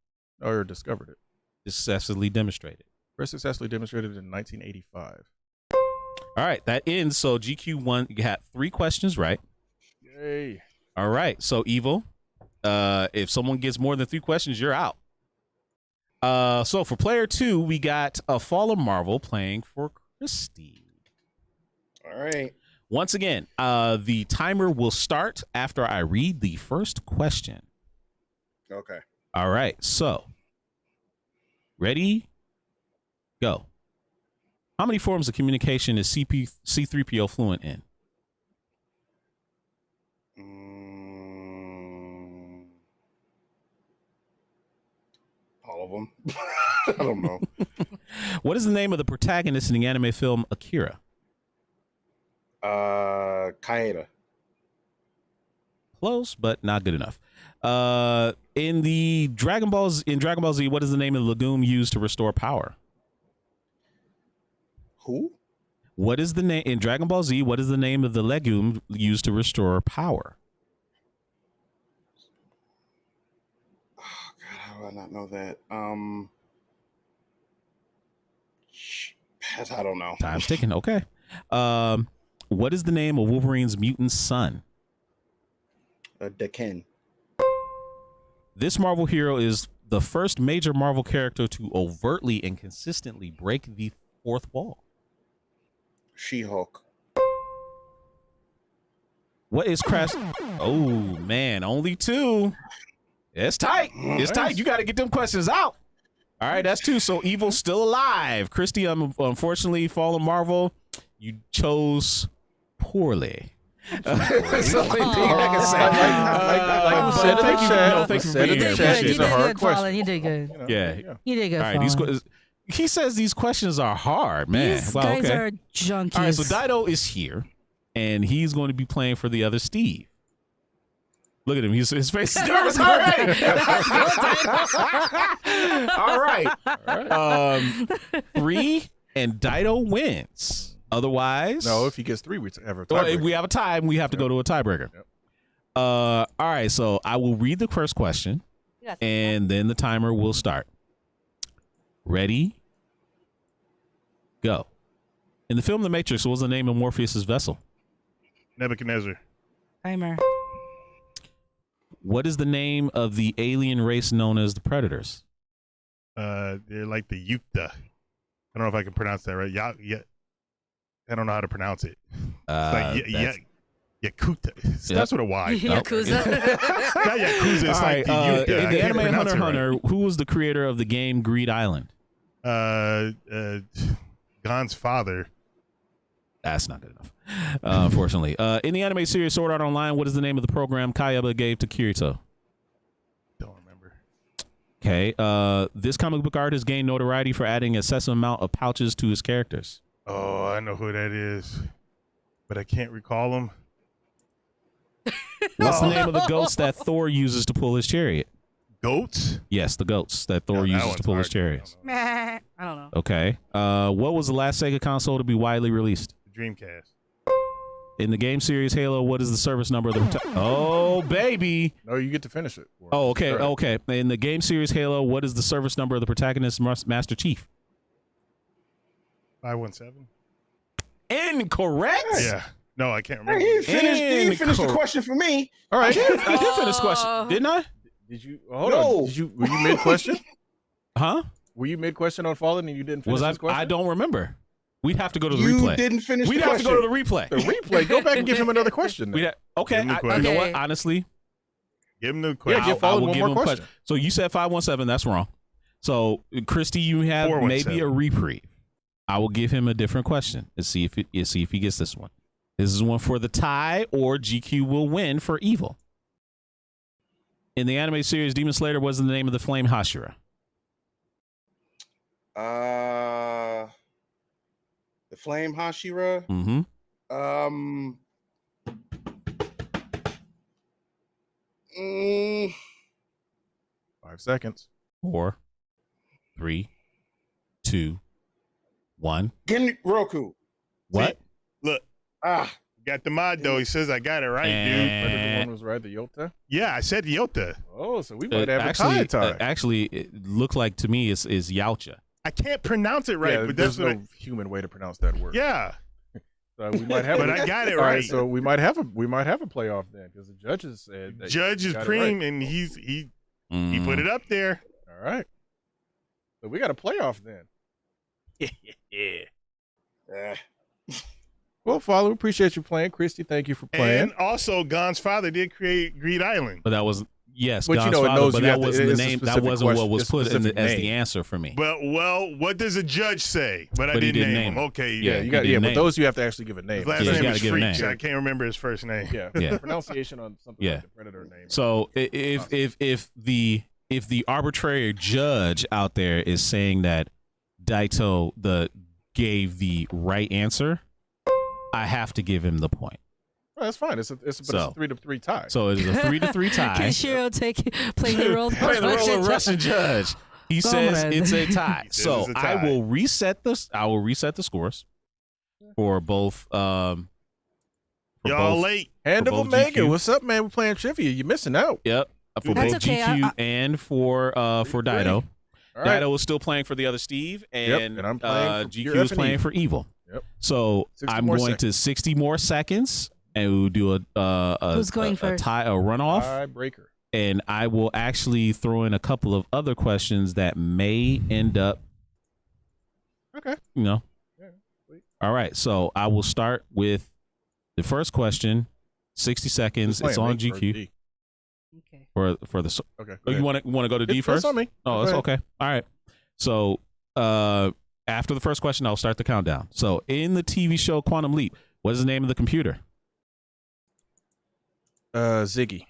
Or discovered it? successfully demonstrated? First successfully demonstrated in 1985. All right, that ends. So GQ won. You had 3 questions right. Yay. All right, so Evil, if someone gets more than 3 questions, you're out. So for player 2, we got a Fallen Marvel playing for Christy. All right. Once again, the timer will start after I read the first question. Okay. All right, so ready, go. How many forms of communication is C3PO fluent in? All of them. I don't know. What is the name of the protagonist in the anime film Akira? Kaeda. Close, but not good enough. In Dragon Ball Z, what is the name of the legume used to restore power? Who? What is the name in Dragon Ball Z? What is the name of the legume used to restore power? Oh God, how do I not know that? I don't know. Time's ticking. Okay. What is the name of Wolverine's mutant son? Daken. This Marvel hero is the first major Marvel character to overtly and consistently break the fourth wall. She-Hulk. What is Crash? Oh man, only 2. It's tight. It's tight. You got to get them questions out. All right, that's 2. So Evil's still alive. Christy, unfortunately, Fallen Marvel, you chose poorly. That's the only thing I can say. Like we said in the chat. Thanks for being here. You did good, Fallen. You did good. Yeah. You did good, All right, Fallen. he says these questions are hard, man. These wow, guys okay. are junkies. All right, so Dido is here, and he's going to be playing for the other Steve. Look at him. His face is nervous already. All right. 3, and Dido wins. Otherwise, No, if he gets 3, we have a well, tiebreaker. if we have a tie, we have to go to a tiebreaker. Yep. All right, so I will read the first question, and then the timer will start. Ready? Go. In the film The Matrix, what was the name of Morpheus's vessel? Nebuchadnezzar. Timer. What is the name of the alien race known as the Predators? They're like the Yukta. I don't know if I can pronounce that right. Yeah. I don't know how to pronounce it. It's like Yakuta. Starts with a Y. Yakuza. Not Yakuza. It's All like the right, Yukta. in the anime Hunter x Hunter, who was the creator of the game Greed Island? Gon's father. That's not good enough, unfortunately. In the anime series Sword Art Online, what is the name of the program Kayaba gave to Kirito? Don't remember. Okay. This comic book artist gained notoriety for adding an excessive amount of pouches to his characters. Oh, I know who that is, but I can't recall him. What's the name of the goats that Thor uses to pull his chariot? Goats? Yes, the goats that Thor uses to pull his chariots. I don't know. Okay. What was the last Sega console to be widely released? Dreamcast. In the game series Halo, what is the service number of the Oh, baby. No, you get to finish it. Oh, okay. Right. Okay. In the game series Halo, what is the service number of the protagonist Master Chief? 517. Incorrect. Yeah. No, I can't remember. He didn't finish the question for me. All right. I did finish the question, didn't I? Did you hold on? Were you mid question? Huh? Were you mid question on Fallen and you didn't finish Was I? this question? I don't remember. We'd have to go to the You replay. didn't finish We'd the have question. to go to the replay. The replay. Go back and give him another question. then. Okay. Give him the You question. know what? Okay. Honestly, Give him the Yeah, question. give Fallen will one give more him question. So you said 517. That's wrong. So Christy, you have 417. maybe a reprieve. I will give him a different question and see if he gets this one. This is one for the tie, or GQ will win for Evil. In the anime series Demon Slayer, what is the name of the flame Hashira? The Flame Hashira. Mm-hmm. 5 seconds. 4, 3, 2, 1. Gen Roku. What? Look, Got the mod though. He says I got it right, But dude. the one was right, the Yota. Yeah, I said Yota. Oh, so we might have actually, a tie. actually, it looked like to me is Yaucha. I can't pronounce it right, Yeah, but there's that's no human way to pronounce that word. Yeah. So we might have. But I got it All right. So we might have a playoff then because the judges said that Judge is got it Preem, right. and he put it up there. All right. So we got a playoff then. Yeah. Well, follow. Appreciate you playing, Christy. Thank you for playing. And also, Gon's father did create Greed Island. But that was yes, But God's you know, it father, knows but you that have to- wasn't the it's a name. That specific wasn't what question- was it's a put in specific as the name. answer for me. Well, what does a judge say? But I But he didn't didn't name him. name him. Okay, Yeah, you got didn't but name those you have to actually give a name. His last Yeah, you name gotta is give a Freak. name. I can't remember his first name. Yeah, Yeah. pronunciation on something Yeah. like the predator name. So if the arbitrary judge out there is saying that Daito gave the right answer, I have to give him the point. Well, that's fine. It's a 3-3 tie. So it is a 3-3 tie. Can Shiro playing the role of Russian judge? He says Comrade. it's a tie. He says So it's a tie. I will reset the scores for both. Y'all both- late. Hand of both Omega. GQ. What's up, man? We're playing trivia. You're missing out. Yep. For That's both okay. GQ and for Daito. All right. Daito was still playing for the other Steve, and, and I'm playing for GQ pure was F&E. playing for Evil. Yep. So 60 I'm more going seconds. to 60 more seconds, and we'll do Who's going a first? tie, a runoff, Tiebreaker. and I will actually throw in a couple of other questions that may end up, Okay. Yeah, sweet. All right. So I will start with the first question. 60 seconds. It's on GQ Okay. for the. Okay. Oh, you want to go to D first? It's on me. Oh, Go that's ahead. okay. All right. So, after the first question, I'll start the countdown. So, in the TV show Quantum Leap, what is the name of the computer? Ziggy.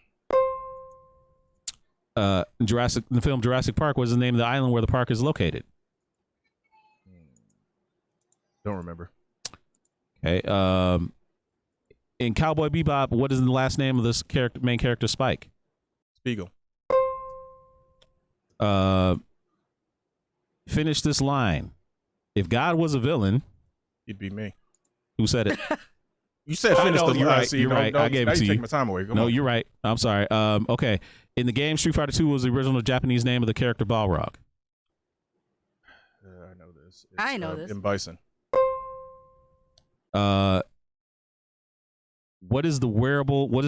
In the film Jurassic Park, what is the name of the island where the park is located? Don't remember. Okay. In Cowboy Bebop, what is the last name of this main character, Spike? Spiegel. Finish this line. If God was a villain, He'd be me. who said it? You said finish the you're line. right. See, You're no, right. no, I gave now it to you you. take my time away. Come No, on. you're right. I'm sorry. Okay. In the game, Street Fighter 2 was the original Japanese name of the character Balrog. I know this. I know this. M. Bison. What is the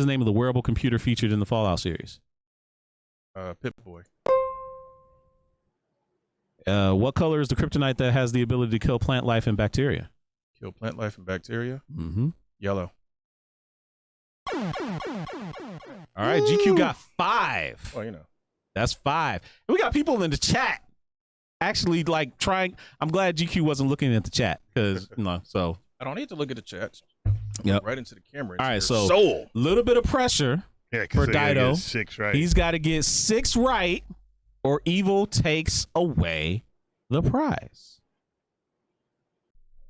name of the wearable computer featured in the Fallout series? Pip-Boy. What color is the kryptonite that has the ability to kill plant life and bacteria? Kill plant life and bacteria. Mm-hmm. Yellow. All right, GQ got 5. Well, you know. That's 5. And we got people in the chat actually like trying. I'm glad GQ wasn't looking at the chat because so. I don't need to look at the chat. Yep. Right into the camera. All right, Your so soul. little bit of pressure Yeah, for they gotta get Daito. 6 right. He's got to get 6 right, or Evil takes away the prize.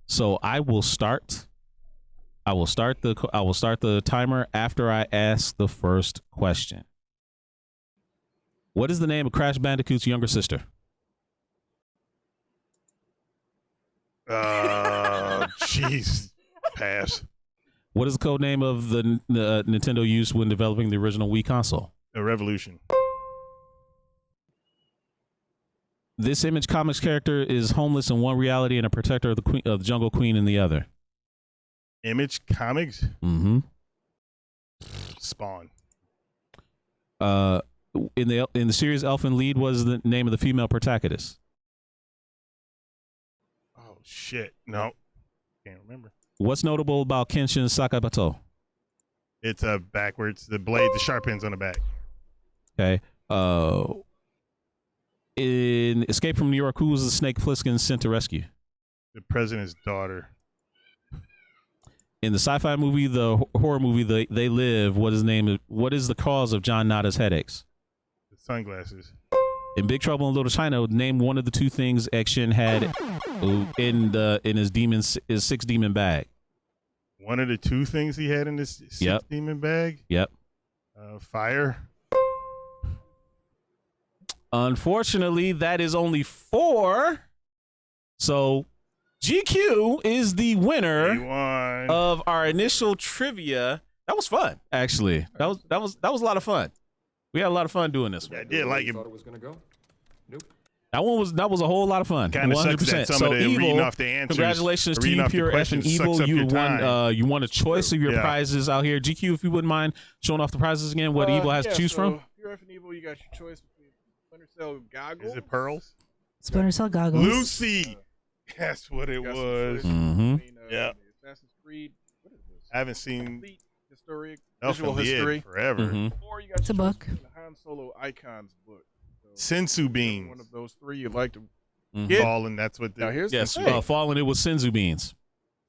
So I will start the timer after I ask the first question. What is the name of Crash Bandicoot's younger sister? Jeez. Pass. What is the code name of the Nintendo used when developing the original Wii console? A revolution. This Image Comics character is homeless in one reality and a protector of the Jungle Queen in the other. Image Comics. Mm-hmm. Spawn. In the series Elfin Lied, what is the name of the female protagonist? Oh shit. No. Can't remember. What's notable about Kenshin Sakabato? It's backwards. The blade, the sharp ends on the back. Okay. In Escape from New York, who was the Snake Plissken sent to rescue? The president's daughter. In the sci-fi movie, the horror movie, They Live, what is the cause of John Nada's headaches? The sunglasses. In Big Trouble in Little China, name one of the 2 things Action had in his 6 demon bag. One of the 2 things he had in this 6 demon bag. Yep. Fire. Unfortunately, that is only 4. So GQ is the winner He won. of our initial trivia. That was fun, actually. That was a lot of fun. We had a lot of fun doing this one. I did like it. Thought it was gonna go. Nope. That was a whole lot of fun. Kind of sucks that some of the reading off the answers. Congratulations to reading you, off the Pure F and questions Evil. sucks up You your time. won. You won a choice of your Yeah. prizes out here. GQ, if you wouldn't mind showing off the prizes again, what Evil has to choose from. Pure F and Evil, you got your choice between Splinter Cell goggles. Is it pearls? Splinter Cell goggles. Lucy. That's what it You got some was. choice Mhm. between, Yeah. Assassin's Creed. What is this? I haven't seen Complete historic Elf visual and Lid history. forever. Mhm. Or you got It's a your choice book. between the Han Solo Icons book. So, Sensu one beans. of those three you'd like to Mhm. get. Fallen. That's what. Now here's Yes, the thing. Fallen. It was Senzu beans.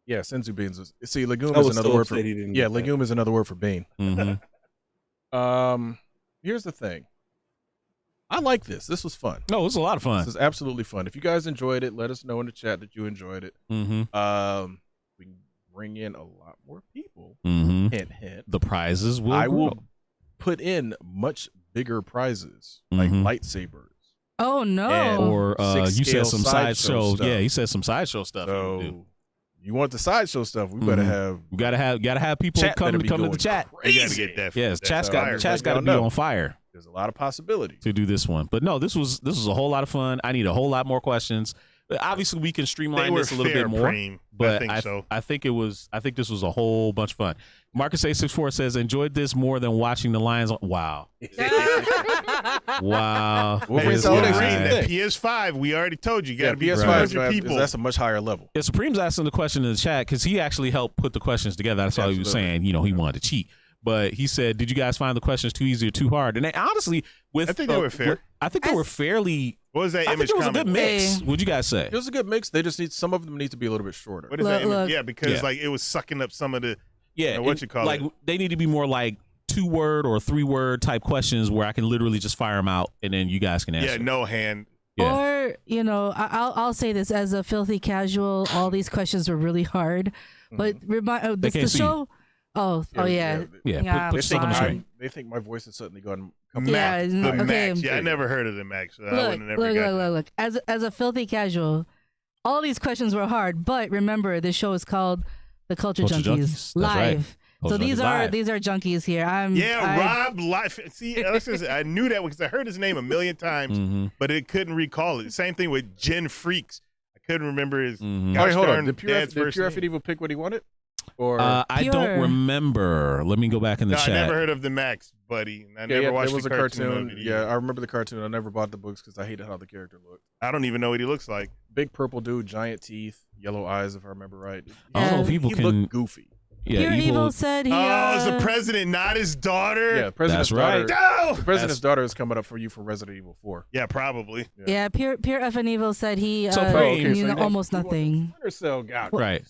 Yeah, senzu beans. See, legume I is was another so word for. upset he didn't Yeah, get that. legume is another word for bean. Mm-hmm. Here's the thing. I like this. This was fun. No, it was a lot of fun. This is absolutely fun. If you guys enjoyed it, let us know in the chat that you enjoyed it. Mm-hmm. We can bring in a lot more people. Mm-hmm. Hint, hint. The prizes will. I will grow. put in much bigger prizes like Mhm. lightsabers. Oh no. And- Or you said six-scale some sideshow sideshow. stuff. Yeah, you said some sideshow stuff. you would do. So you want the sideshow stuff? We better Mhm. have. You gotta have people Chat come better be to the going chat. You gotta Crazy. get that. Yes, that chat's fire. got to be know. on fire There's a lot of possibilities. to do this one. But no, this was a whole lot of fun. I need a whole lot more questions. Obviously, we can They streamline were this a little fair, bit more. Preem. But I think so. I think this was a whole bunch of fun. Marcus A64 says enjoyed this more than watching the Lions. Wow, wow. Wolverine This Solid guy. Extreme. That PS5, we already told you, you got to be PS5 200 people. that's a much higher level. Yeah, Supreme's asking the question in the chat because he actually helped put the questions together. That's all he was Absolutely. saying. He wanted to cheat. But he said, did you guys find the questions too easy or too hard? And honestly, I think they were fair. I think they were fairly. What was that I image think it was a comment? good mix. Hey. What'd you guys say? It was a good mix. They just need some of them need to be a little bit shorter. What is that Look, image? look. Yeah, because Yeah. like it was sucking up some of the. Yeah, what and, you call like it. they need to be more like 2-word or 3-word type questions where I can literally just fire them out and then you guys can answer. Yeah, no hand. Yeah. Or I'll say this as a filthy casual. All these questions were really hard, but remind They can't the see show. Oh, yeah. Yeah, Yeah, put They yourself on the fine. screen. they think my voice has suddenly gone. Yeah, Max, the okay. Max. Yeah, I never heard of the Max. So I Look, wouldn't have never got that. look. As a filthy casual, all these questions were hard. But remember, this show is called the Culture Culture Junkies Junkies. That's right. live. Culture So these Junkies are live. junkies here. Rob Life. See, Alexis, I knew that because I heard his name a million times, Mhm. but it couldn't recall it. Same thing with Jen Freaks. I couldn't remember his. Mhm. All right, hold on. darn Did Pure dad's first F and name. Evil pick what he wanted? Or I don't Pure. remember. Let me go back in the No, I chat. never heard of the Max, buddy. I never watched it was the a cartoon. of it either. Yeah, I remember the cartoon. I never bought the books because I hated how the character looked. I don't even know what he looks like. Big purple dude, giant teeth, yellow eyes, if I remember right. I don't know if Yeah. people he can. looked goofy. Yeah, Pure Evil said he. Oh, it's the president, not his daughter. Yeah, President's That's right. daughter. No! The President's daughter is coming up for you for Resident Evil 4. Yeah, probably. Yeah, Pure F and Evil said he. So, So Preem- you know, almost nothing. Splinter Cell got Right.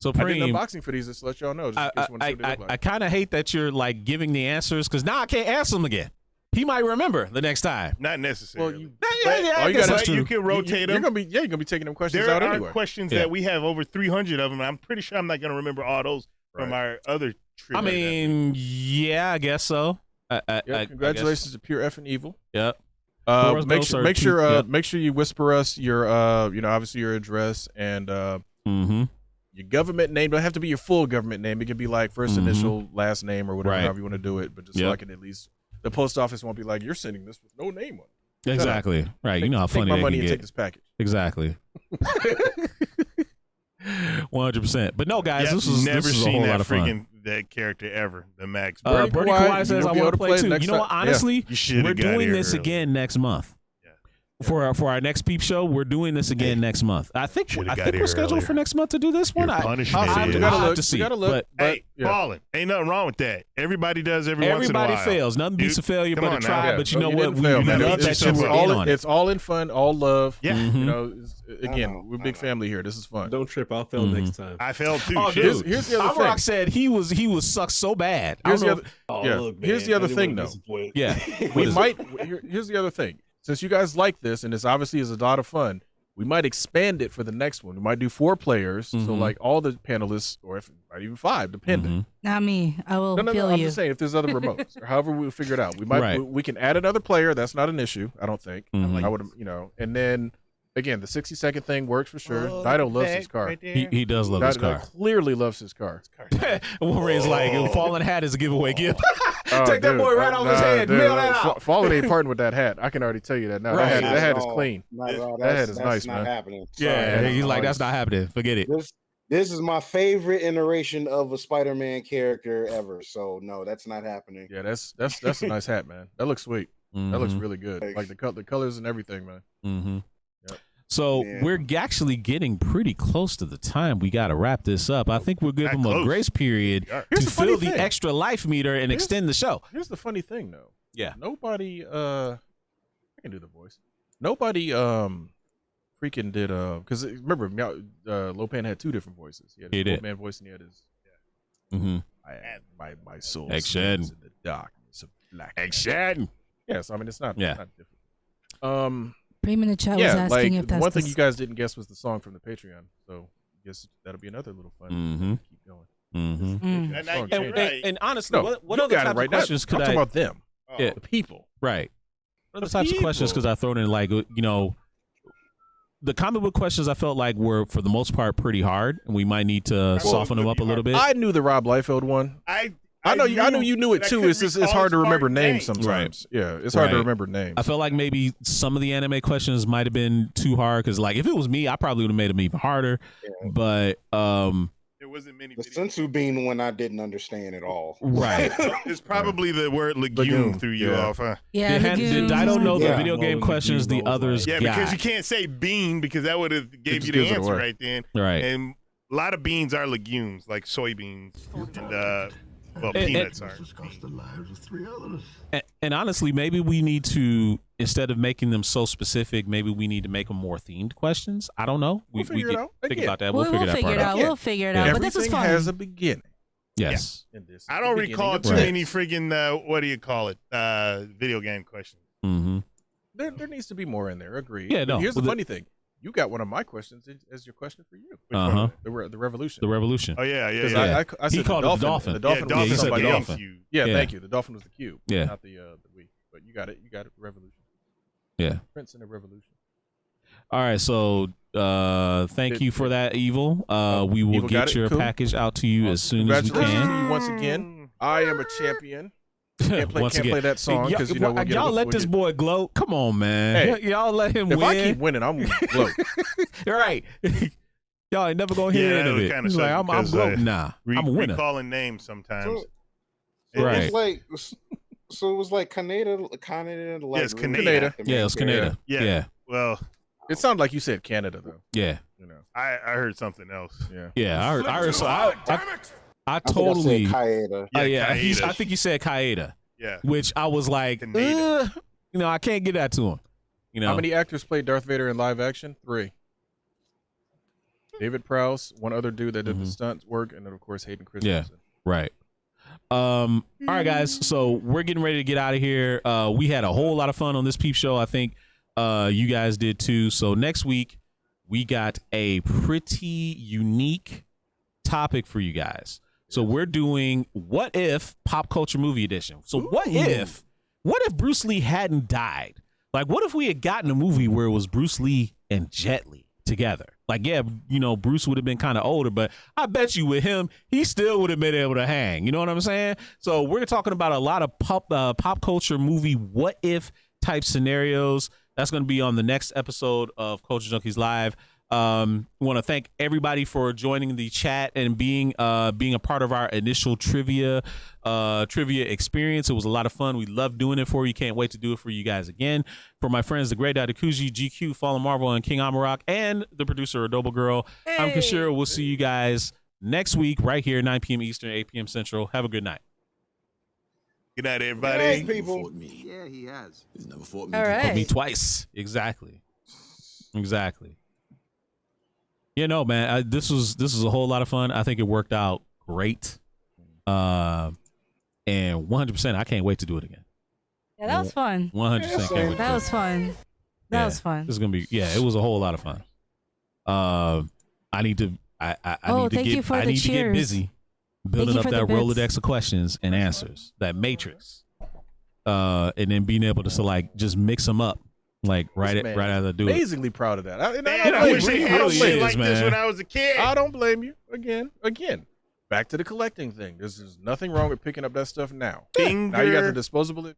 So I did an Preem, unboxing for these just to let y'all know. Just in case you want to see what they look like. I kind of hate that you're like giving the answers because now I can't ask them again. He might remember the next time. Not necessarily. Well, you, Yeah, But- I all you guess gotta- that's true. you can rotate you're them. gonna be taking them questions There out are anyway. questions Yeah. that we have over 300 of them. I'm pretty sure I'm not going to remember all those from our other trivia. I mean, yeah, I guess so. Congratulations to Pure F and Evil. Yeah. Doors Make Ghosts sure are make two- sure yeah. make sure you whisper us your obviously your address and Mm-hmm. your government name. Don't have to be your full government name. It could be like first Mhm. initial, last name, or whatever, Right. however you want to do it. But just so Yep. I can at least the post office won't be like you're sending this with no name on it. Exactly. Right. You know how Take funny my they money can and get. take this package. Exactly. 100%. But no, guys, this was never a seen whole that lot of fun. freaking that character ever. The Max. Bernie Bernie Kawhi, Kawhi you says will I be able want to to play play too. next You know time. what? Honestly, You should've we're got doing here this earlier. again next month. For our next peep show, we're doing this again next month. I think Should've got we're here scheduled earlier. for next month to do this one. Your punishment I'll is- You have gotta look. to see. You gotta look. But Hey, falling. Ain't nothing wrong with that. Everybody does every once in a everybody while. fails. Nothing beats a failure come but a on now. try. Yeah, But you know you what? didn't We fail, man. love It's that you were all in on it. It's all in fun, all love. Yeah. Mhm. You know, again, we're a big family here. This is fun. Don't trip. I'll fail Mhm. next time. I failed too. Oh, Shit. dude. Here's the other Rock thing. said he was sucked so bad. I Here's don't the know other. Oh, Yeah. look, Here's man, the other I didn't thing, wanna though. disappoint. Yeah. We What is it? might. Here's the other thing. Since you guys like this, and this obviously is a lot of fun, we might expand it for the next one. We might do 4 players, so Mhm. like all the panelists, or if not even 5, depending. Mhm. Not me. I will No, feel I'm you. just saying if there's other remotes, or however we'll figure it out. We might Right. we can add another player. That's not an issue. I don't think. Mhm. I would, and then again, the 60-second thing works for sure. Dido loves his car. Right there. He does love his car. Clearly loves his car. Wolverine's like, fallen hat is a giveaway gift. Oh, Take that dude. boy right off his head. Dude, Mail that out. Fallen ain't parting with that hat. I can already tell you that now. Right. That hat is clean. Not at all. That hat is That's nice, not man. happening. Yeah, Sorry. he's like, that's not happening. Forget it. This is my favorite iteration of a Spider-Man character ever. So no, that's not happening. Yeah, that's a nice hat, man. That looks sweet. That looks really good. Like the colors and everything, man. Mm-hmm. Yep. So we're actually getting pretty close to the time. We got to wrap this up. I think we'll give them a grace period to fill the extra life meter and extend the show. Here's the funny thing, though. Yeah. Nobody. I can do the voice. Nobody. Freaking did. Because remember, Lopan had 2 different voices. He had his Wolfman voice and he had his. Yeah. Mm-hmm. I had my soul Action. in the darkness of black. Action. Yeah. So I mean, it's not. Yeah. It's not different. Prem in the chat was Yeah, asking like if that's one thing you guys didn't guess was the song from the Patreon. So I guess that'll be another little fun. Keep going. And honestly, No, what you other got it type right of now. questions could I'm I? talking about them. Yeah. The people. Right. What other types of questions could I throw in? Like, the comic book questions I felt like were for the most part pretty hard, and we might need to soften them up a little bit. I knew the Rob Liefeld one. I know you knew it too. It's just it's hard to remember names sometimes. Right. Yeah, it's hard to remember names. I felt like maybe some of the anime questions might have been too hard because, like, if it was me, I probably would have made them even harder. Yeah. But there wasn't many. The sensu bean one I didn't understand at all. Right. It's probably the word legume threw you off, huh? Yeah. I don't know the video game questions. The others, yeah, because you can't say bean because that would have gave you the answer right then. Right. And a lot of beans are legumes, like soybeans and peanuts are. And honestly, maybe we need to, instead of making them so specific, maybe we need to make them more themed questions. I don't know. We'll figure it out. Think about that. We'll figure that part out. We'll figure it out. But this is fun. Everything has a beginning. Yes. Yeah. I don't recall too many friggin' what do you call it? Video game questions. Mm-hmm. There needs to be more in there. Agreed. Yeah. No. But here's the funny thing. You got one of my questions as your question for you. The revolution. The revolution. Oh yeah. I said he called the dolphin. The dolphin. Yeah, was said somebody the else. dolphin. Yeah, thank you. The dolphin was the cube. Yeah. Not the we. But you got it. You got it. Revolution. Yeah. Prince and the Revolution. All right. So thank you for that, Evil. We will Evil get your package out to you as soon as we Congratulations to can. you once again. I am a champion. Can't Once again. play that song because you know y'all let this boy gloat. Come on, man. Hey, y'all let him win. If I keep winning, I'm gloat. Right. Y'all ain't never gonna hear any of it. He's like, I'm gloating. Nah, I'm a winner. Recalling names sometimes. Right. It was like, so it was like Canada. Like, yes, Canada. Yeah, it was Canada. Yeah. Well, it sounded like you said Canada though. Yeah. You know. I heard something else. Yeah. Yeah. I heard. So I totally. Kaeda. Yeah. I think you said Kaeda. Yeah. Which I was like, I can't get that to him. You know. How many actors played Darth Vader in live action? 3. David Prowse, one other dude that did the stunt work, and then of course Hayden Christensen. Yeah. Right. All right, guys. So we're getting ready to get out of here. We had a whole lot of fun on this peep show. I think you guys did too. So next week we got a pretty unique topic for you guys. So we're doing What If Pop Culture Movie Edition. So what if Bruce Lee hadn't died? Like, what if we had gotten a movie where it was Bruce Lee and Jet Li together? Like, yeah, Bruce would have been kind of older, but I bet you with him, he still would have been able to hang. You know what I'm saying? So we're talking about a lot of pop culture movie what if type scenarios. That's going to be on the next episode of Culture Junkies Live. Want to thank everybody for joining the chat and being a part of our initial trivia experience. It was a lot of fun. We love doing it for you. Can't wait to do it for you guys again. For my friends, the Great Dr. Kuji, GQ, Fallen Marvel, and King Amarok, and the producer Adobo Girl, I'm Kashira. We'll see you guys next week right here, 9 p.m. Eastern, 8 p.m. Central. Have a good night. Good night, everybody. Hey, people. Yeah, he has. He's never fought me. All right. Fought me twice. Exactly. You know, man, this was a whole lot of fun. I think it worked out great. And 100%, I can't wait to do it again. Yeah, that was fun. 100% can't wait. That was fun. That was fun. This is gonna be it was a whole lot of fun. I need to get busy building up that Rolodex of questions and answers, that matrix, and then being able to just mix them up Like right out of the do it. Amazingly proud of that. I wish they had shit like this when I was a kid. I don't blame you. Again, back to the collecting thing. There's nothing wrong with picking up that stuff now. Now you got the disposable